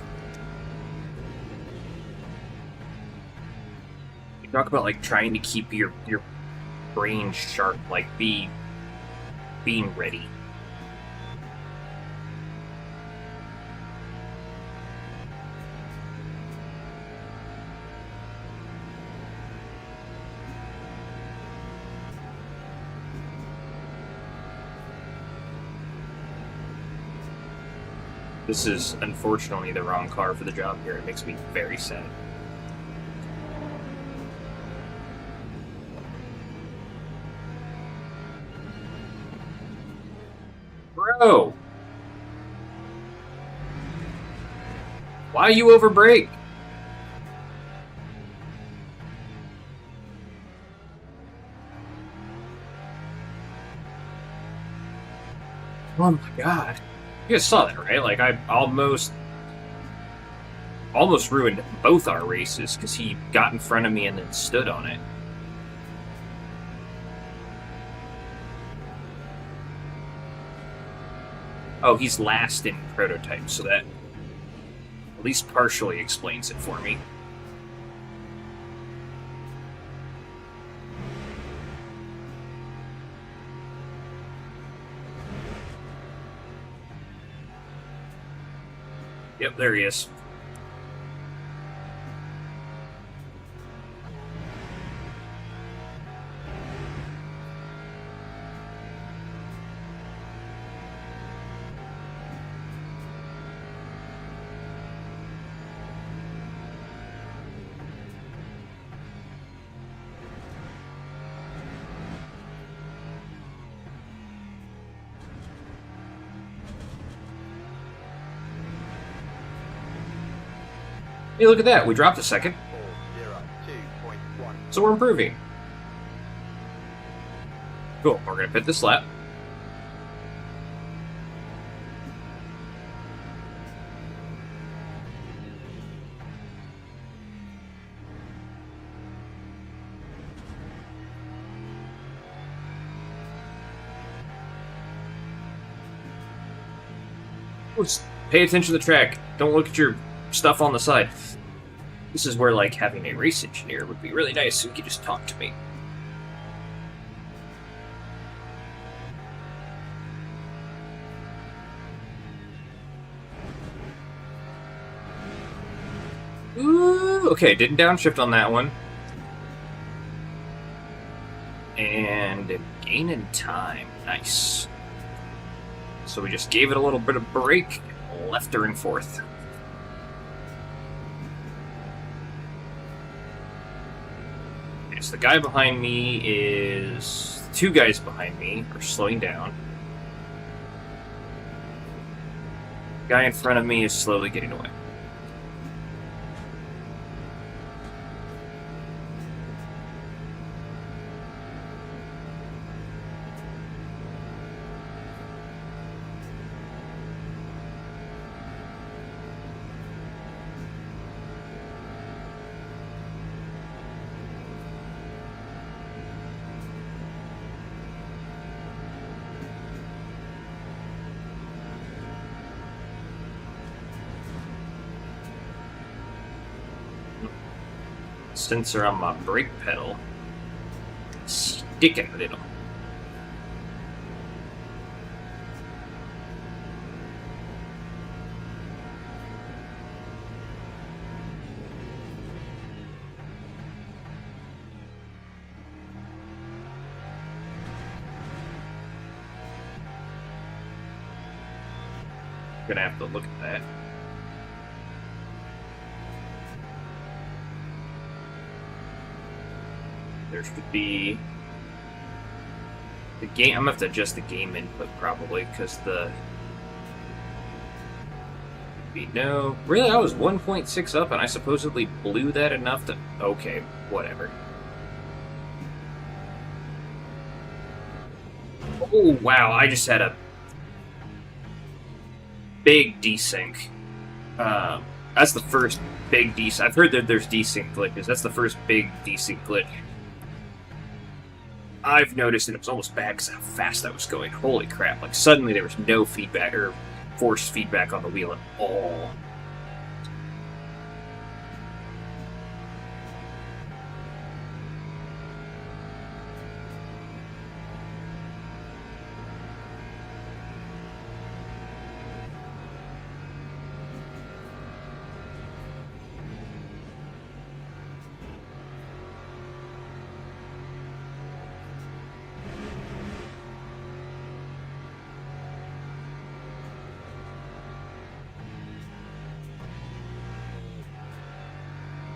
you talk about like trying to keep your brain sharp, like being ready. This is unfortunately the wrong car for the job here. It makes me very sad. Bro! Why you over brake? Oh my god. You guys saw that, right? Like, I almost ruined both our races because he got in front of me and then stood on it. Oh, he's last in prototype, so that at least partially explains it for me. Yep, there he is. Hey, look at that. We dropped a second. 402.1. So we're improving. Cool. We're going to pit this lap. Just pay attention to the track. Don't look at your stuff on the side. This is where, like, having a race engineer would be really nice so he could just talk to me. Ooh, okay, didn't downshift on that one. And gain in time. Nice. So we just gave it a little bit of brake, left her in fourth. Okay, so the guy behind me is... Two guys behind me are slowing down. The guy in front of me is slowly getting away. sensor on my brake pedal sticking a little. Gonna have to look at that. There should be the game. I'm gonna have to adjust the game input probably because the no, really, I was 1.6 up, and I supposedly blew that enough to. Okay, whatever. Oh wow! I just had a big desync. That's the first big desync. I've heard that there's desync glitches. That's the first big desync glitch I've noticed, and it was almost bad because how fast I was going. Holy crap! Like suddenly there was no feedback or forced feedback on the wheel at all.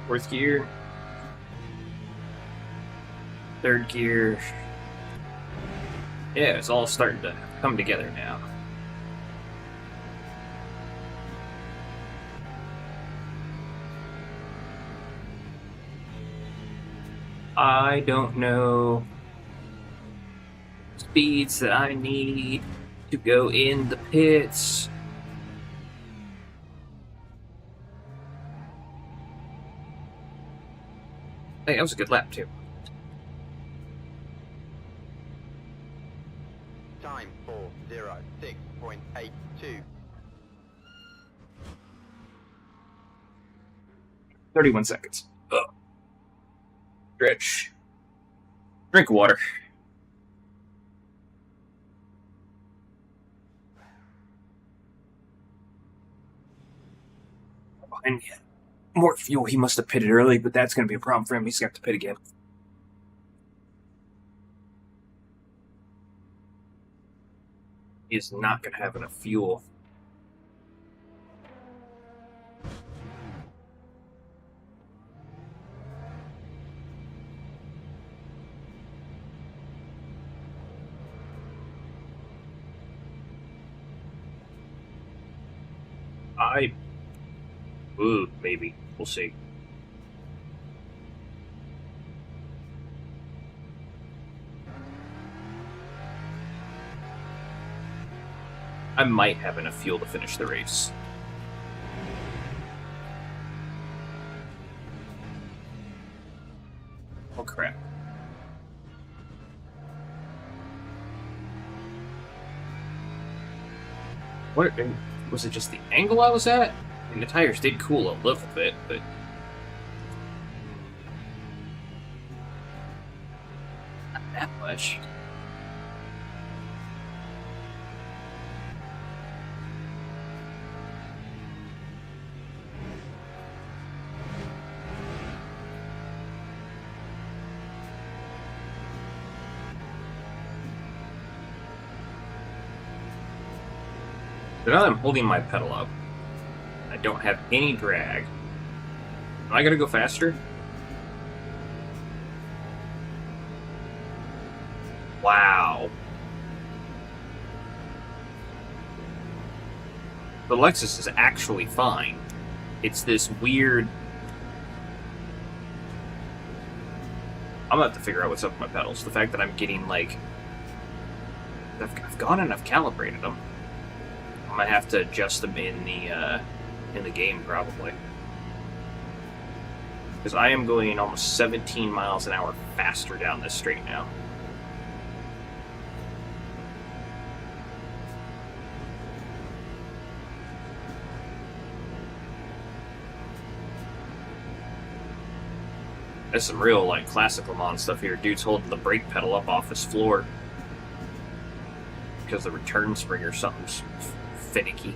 Fourth gear. Third gear. Yeah, it's all starting to come together now. I don't know speeds that I need to go in the pits. Hey, that was a good lap, too. Time 4:06.82. 31 seconds. Ugh. Stretch. Drink water. And more fuel. He must have pitted early, but that's going to be a problem for him. He's got to pit again. He is not going to have enough fuel. Ooh, maybe. We'll see. I might have enough fuel to finish the race. Oh, crap. What? Was it just the angle I was at? I mean, the tires did cool a little bit, but... not that much. So now that I'm holding my pedal up, I don't have any drag. Am I gonna go faster? Wow. The Lexus is actually fine. It's this weird... I'm gonna have to figure out what's up with my pedals. The fact that I'm getting, like... I've gone and I've calibrated them. I'm gonna have to adjust them in the game, probably. Because I am going almost 17 miles an hour faster down this straight now. There's some real, like, classic Le Mans stuff here. Dude's holding the brake pedal up off his floor because the return spring or something's finicky.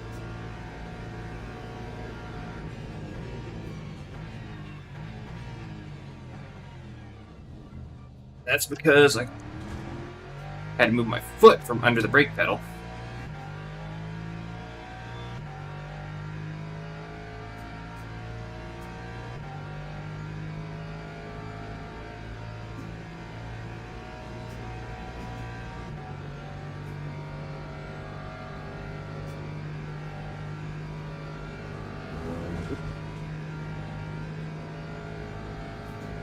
That's because I had to move my foot from under the brake pedal.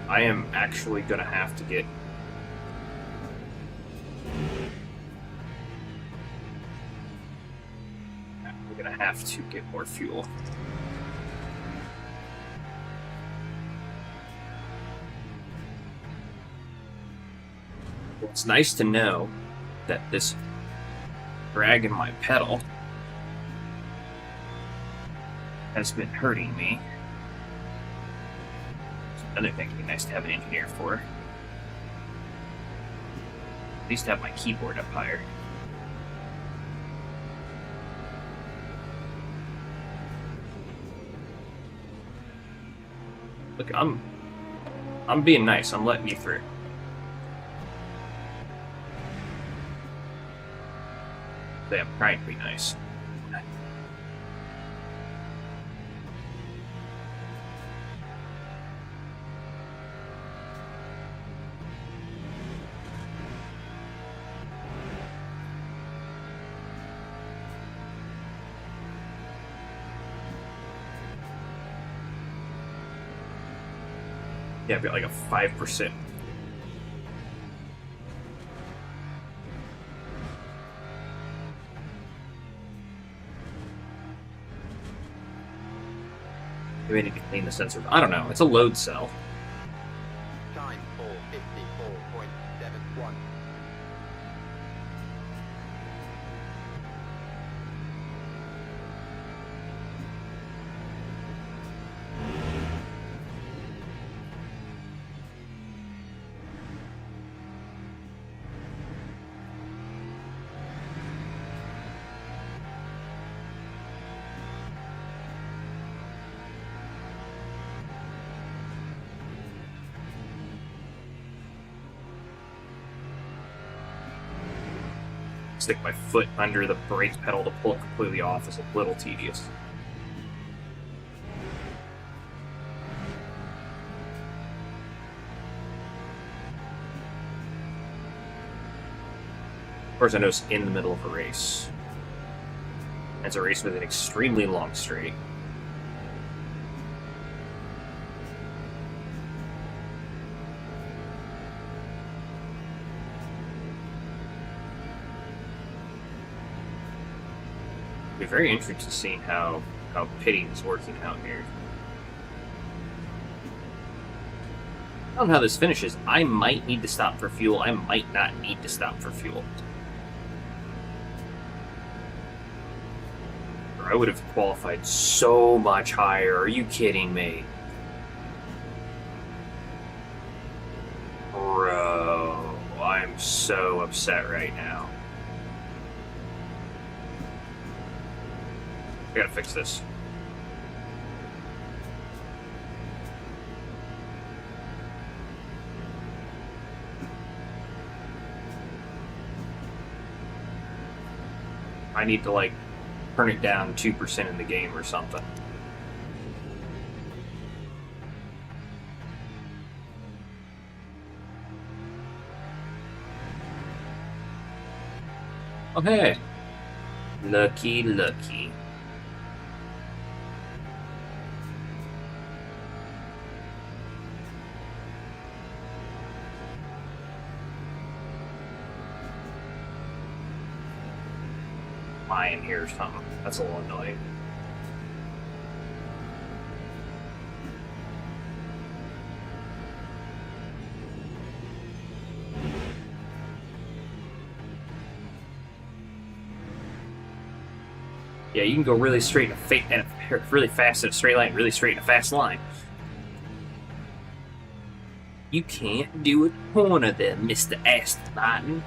I am actually gonna have to get more fuel. It's nice to know that this drag in my pedal has been hurting me. Another thing would be nice to have an engineer for. At least have my keyboard up higher. Look, I'm being nice. I'm letting you through. I'm trying to be nice. Yeah, I've got like a 5%. Maybe I need to clean the sensor. I don't know. It's a load cell. Time 4:54.71. Stick my foot under the brake pedal to pull it completely off is a little tedious. Of course, I know it's in the middle of a race. It's a race with an extremely long straight. Be very interesting to see how pitting is working out here. I don't know how this finishes. I might need to stop for fuel. I might not need to stop for fuel. Or I would have qualified so much higher. Are you kidding me? Bro, I'm so upset right now. I gotta fix this. I need to, like, turn it down 2% in the game or something. Oh, hey. Lucky, lucky. In here or something. That's a little annoying. Yeah, you can go really straight and really fast in a straight line, really straight in a fast line. You can't do a corner there, Mr. Aston Martin.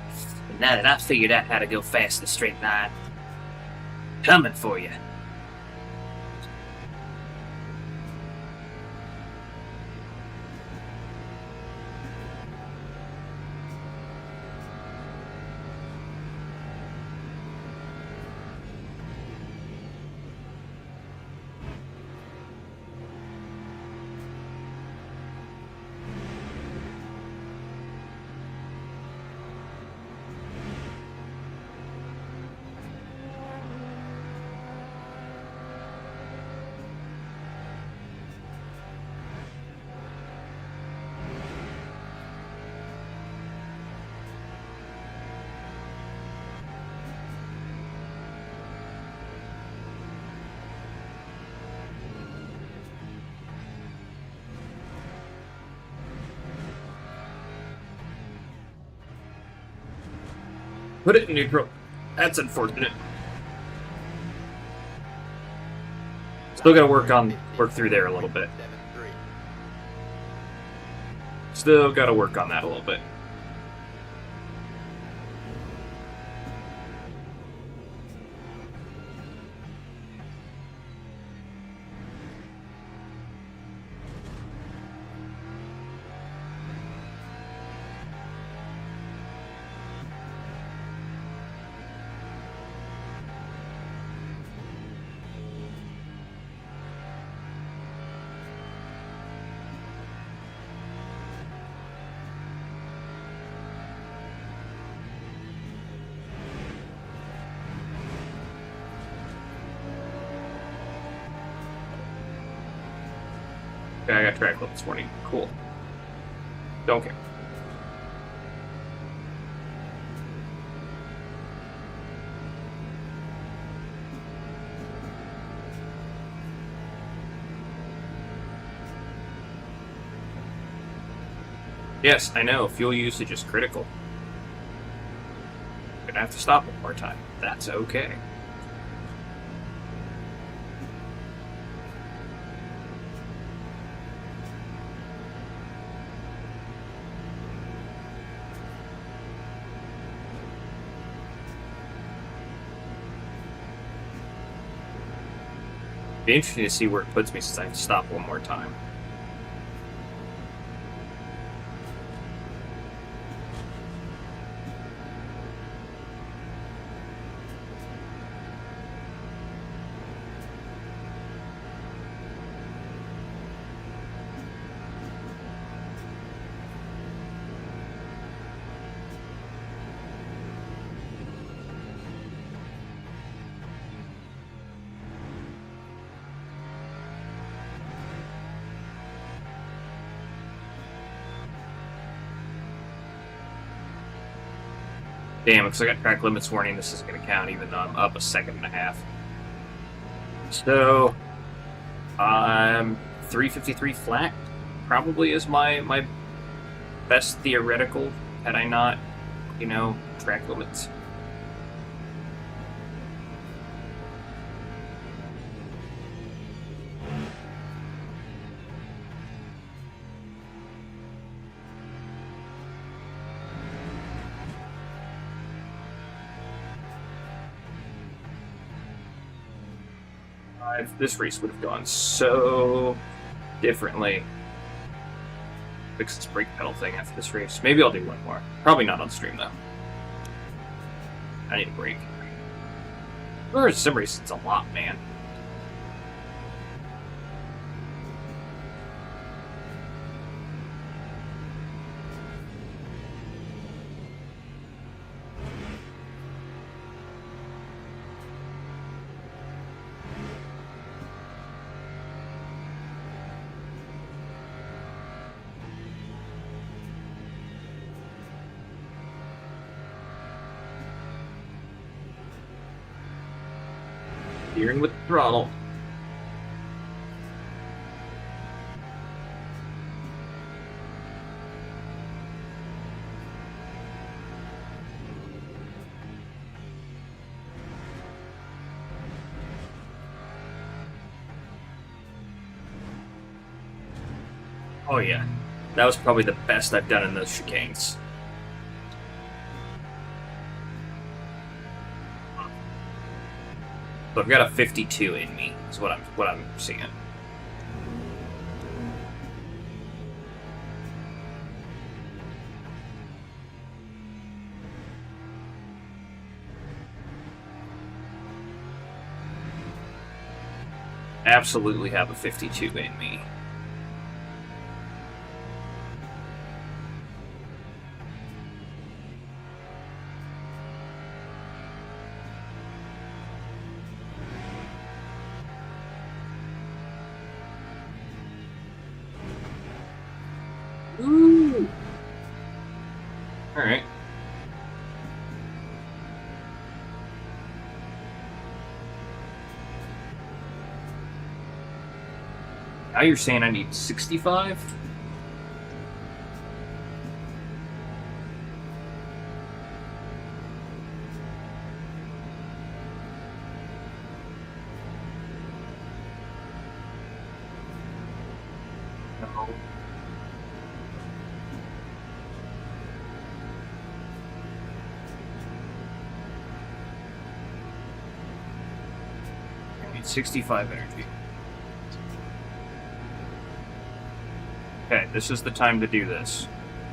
And now that I've figured out how to go fast in a straight line, coming for you. Put it in neutral. That's unfortunate. Still gotta work through there a little bit. 73. Still gotta work on that a little bit. Okay, I got track limit this morning. Cool. Don't care. Yes, I know. Fuel usage is critical. Gonna have to stop one more time. That's okay. Be interesting to see where it puts me since I have to stop one more time. Damn, because I got track limits warning, this isn't going to count even though I'm up a second and a half. So, I'm 353 flat. Probably is my best theoretical had I not, track limits. This race would have gone so differently. Fix this brake pedal thing after this race. Maybe I'll do one more. Probably not on stream though. I need a break. There's sim races, it's a lot, man. Steering with the throttle. Oh yeah. That was probably the best I've done in those chicanes. But I've got a 52 in me, is what I'm seeing. Absolutely have a 52 in me. Ooh. All right. Now you're saying I need 65? No. I need 65 energy. Okay, this is the time to do this.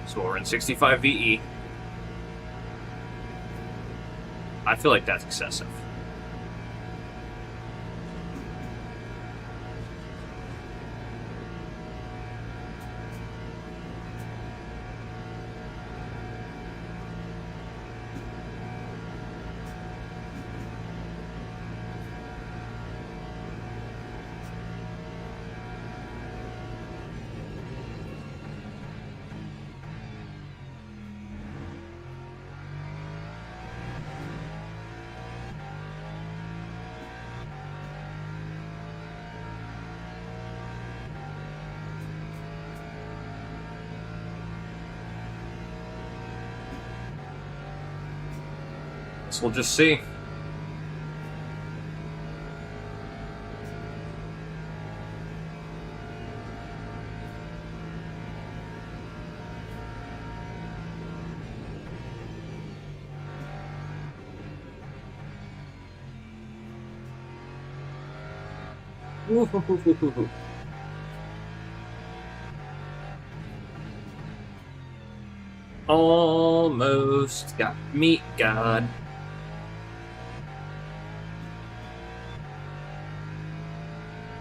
So we're in 65 VE. I feel like that's excessive. So we'll just see. Almost got meat god.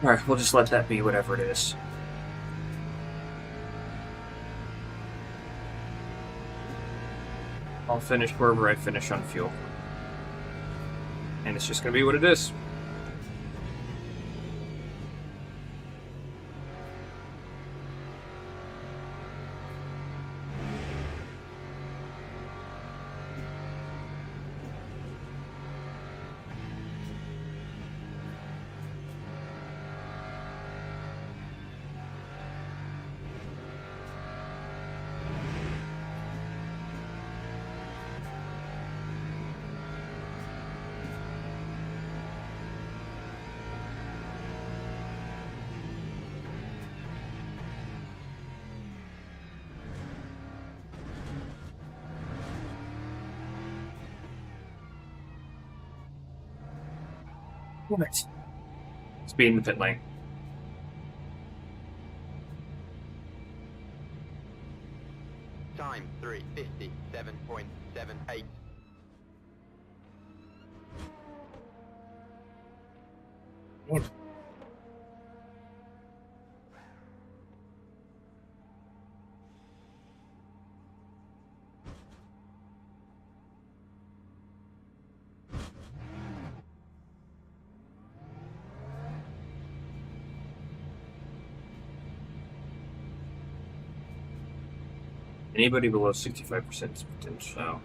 Alright, we'll just let that be whatever it is. I'll finish wherever I finish on fuel. And it's just gonna be what it is. Right. Speed in the pit lane. Time 3:57.78. What? Anybody below 65% potential. I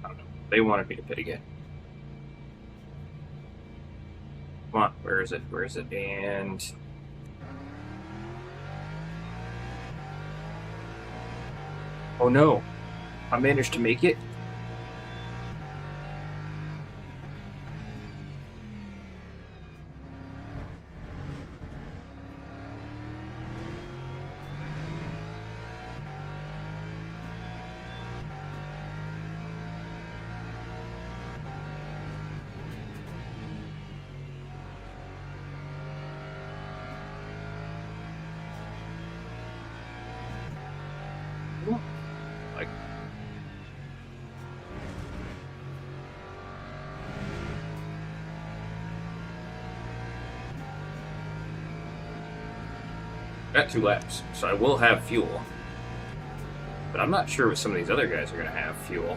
don't know. They wanted me to pit again. Come on, where is it? Where is it? And oh no, I managed to make it. Got 2 laps, so I will have fuel. But I'm not sure what some of these other guys are going to have fuel.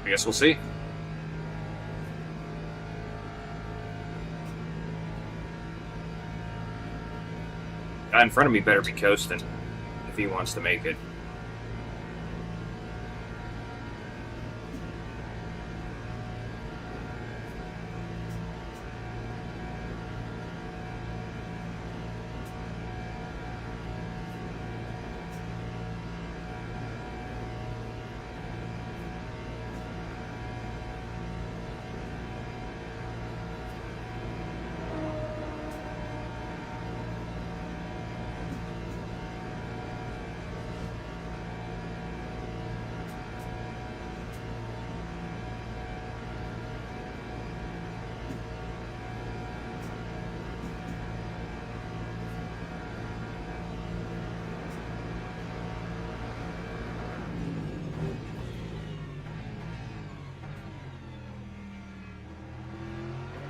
I guess we'll see. Guy in front of me better be coasting if he wants to make it.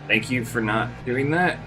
Thank you for not doing that.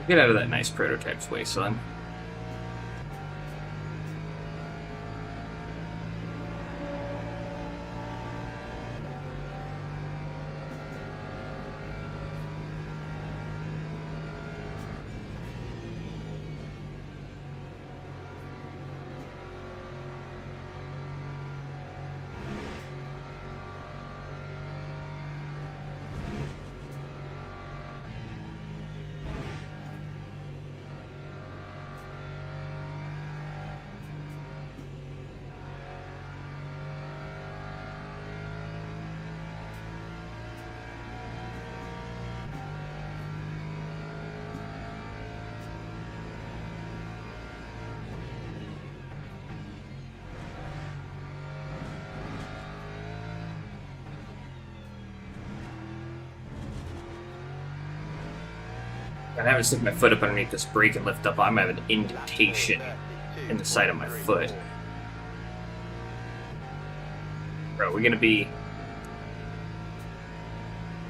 Get out of that nice prototype's way, son. I haven't stuck my foot up underneath this brake and lift up. I'm having an indentation in the side of my foot. Bro, we're gonna be...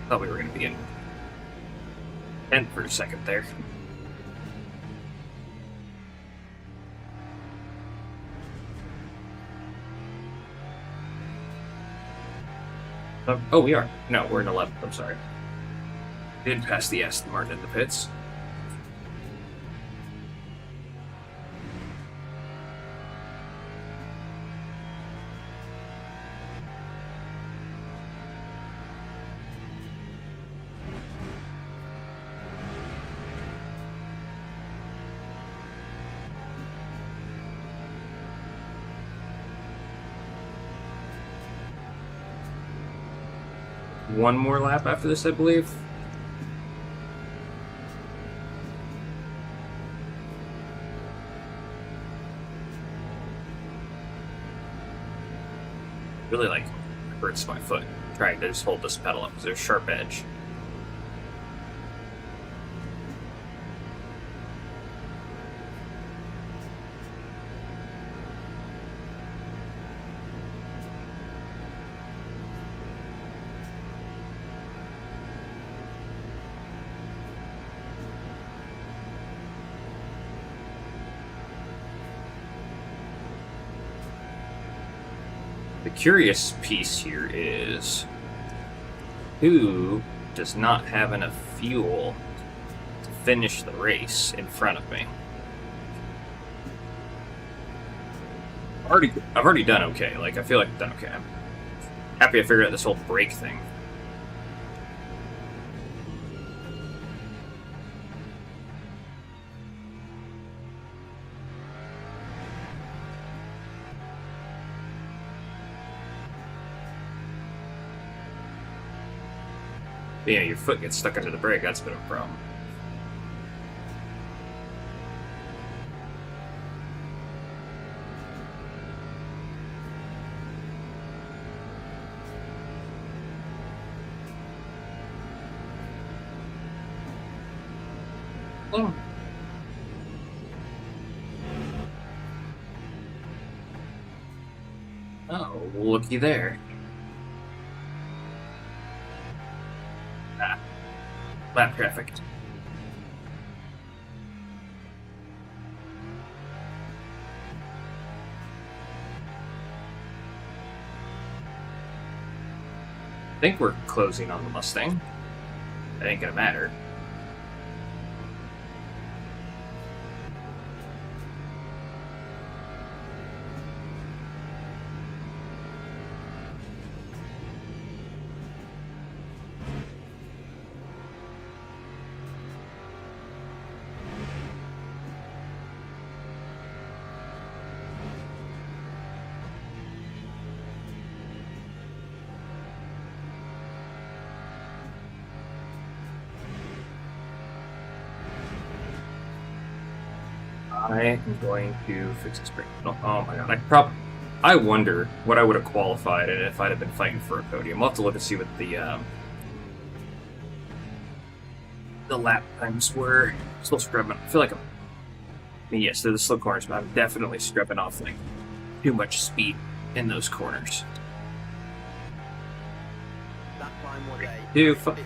Thought we were gonna be in 10th for a second there. Oh, we are. No, we're in 11th. I'm sorry. Did pass the Aston Martin in the pits. One more lap after this, I believe. Really like hurts my foot trying to just hold this pedal up because there's a sharp edge. The curious piece here is who does not have enough fuel to finish the race in front of me. I've already done okay. Like, I feel like I've done okay. I'm happy I figured out this whole brake thing. But, your foot gets stuck under the brake. That's a bit of a problem. Oh. Oh, looky there. Lap traffic. I think we're closing on the Mustang. That ain't gonna matter. I am going to fix this brake. Oh my god! I wonder what I would have qualified in if I'd have been fighting for a podium. We'll have to look and see what the lap times were. Still scrubbing. I feel like I mean, yes, they're the slow corners, but I'm definitely scrubbing off like too much speed in those corners. That time was a Dude, 52.59.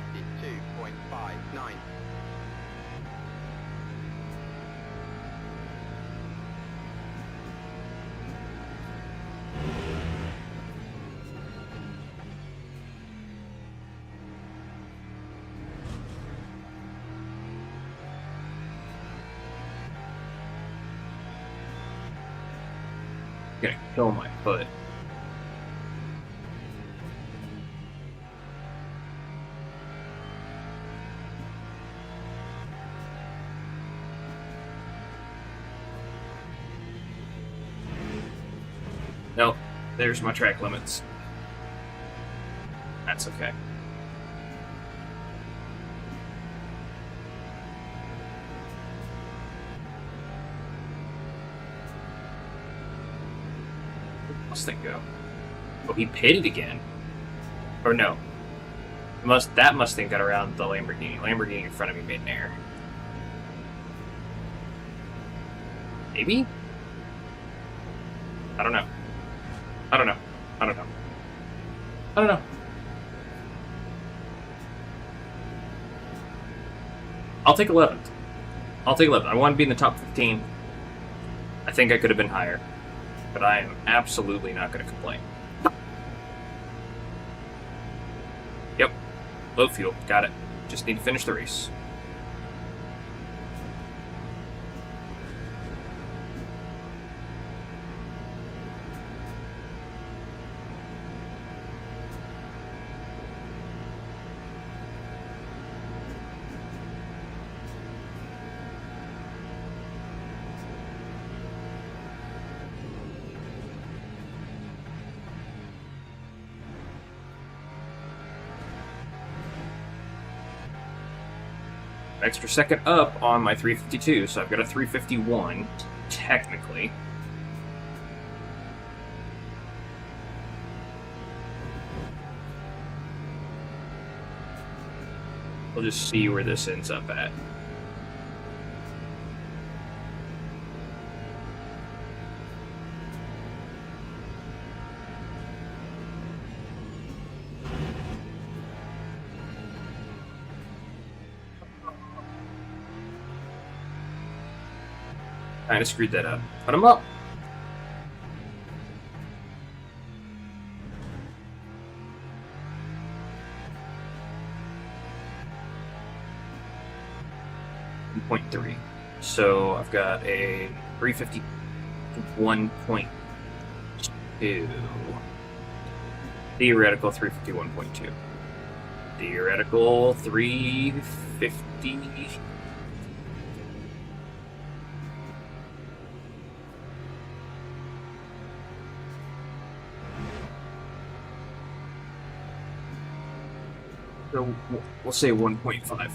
I'm gonna kill my foot. Nope, there's my track limits. That's okay. Mustang go? Oh, he pitted again. Or no. That Mustang got around the Lamborghini. Lamborghini in front of me made an error. Maybe? I don't know. I don't know. I don't know. I don't know. I'll take 11th. I'll take 11th. I want to be in the top 15. I think I could have been higher. But I am absolutely not going to complain. Yep. Low fuel. Got it. Just need to finish the race. Extra second up on my 352, so I've got a 351, technically. We'll just see where this ends up at. Kind of screwed that up. Put him up. .3. So I've got a 351.2. Theoretical 351.2. Theoretical 350. So we'll say 1.5.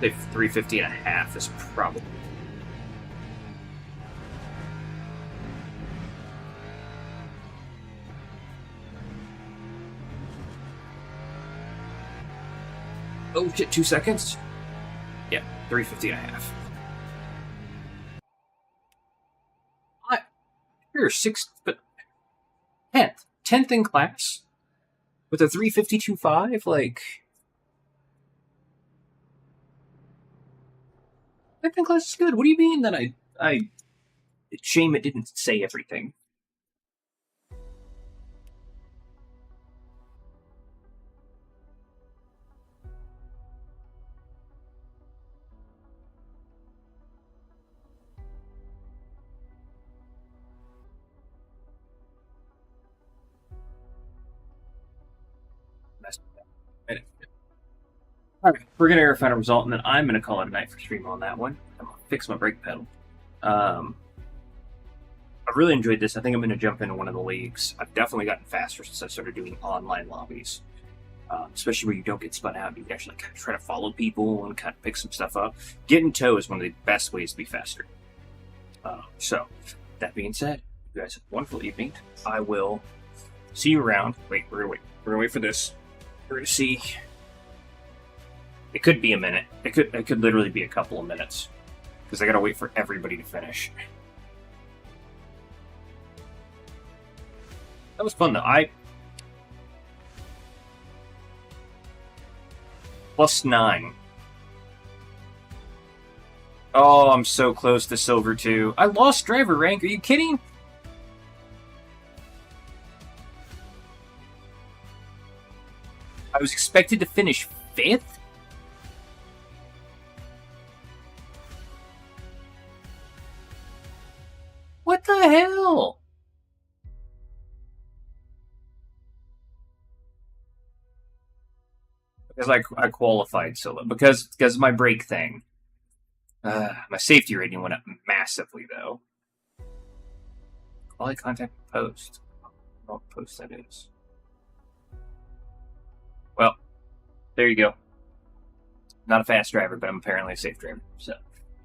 Say 350.5 is probably. Oh shit, 2 seconds? Yeah, 350.5. You're 6th, but 10th. 10th in class? With a 352.5? Like. 10th in class is good. What do you mean that I. Shame it didn't say everything. Alright, we're going to verify a result, and then I'm going to call it a night for stream on that one. I'm going to fix my brake pedal. I really enjoyed this. I think I'm going to jump into one of the leagues. I've definitely gotten faster since I started doing online lobbies. Especially where you don't get spun out. You can actually kind of try to follow people and kind of pick some stuff up. Get in tow is one of the best ways to be faster. So, that being said, you guys have a wonderful evening. I will see you around. Wait, we're going to wait for this. We're going to see. It could be a minute. It could literally be a couple of minutes. Because I gotta wait for everybody to finish. That was fun though. +9. Oh, I'm so close to silver too. I lost driver rank. Are you kidding? I was expected to finish 5th? What the hell? Because I qualified so low. Because of my brake thing. My safety rating went up massively, though. Quality contact post. I don't know what post that is. Well, there you go. Not a fast driver, but I'm apparently a safe driver. So,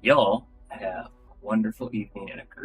y'all have a wonderful evening and a great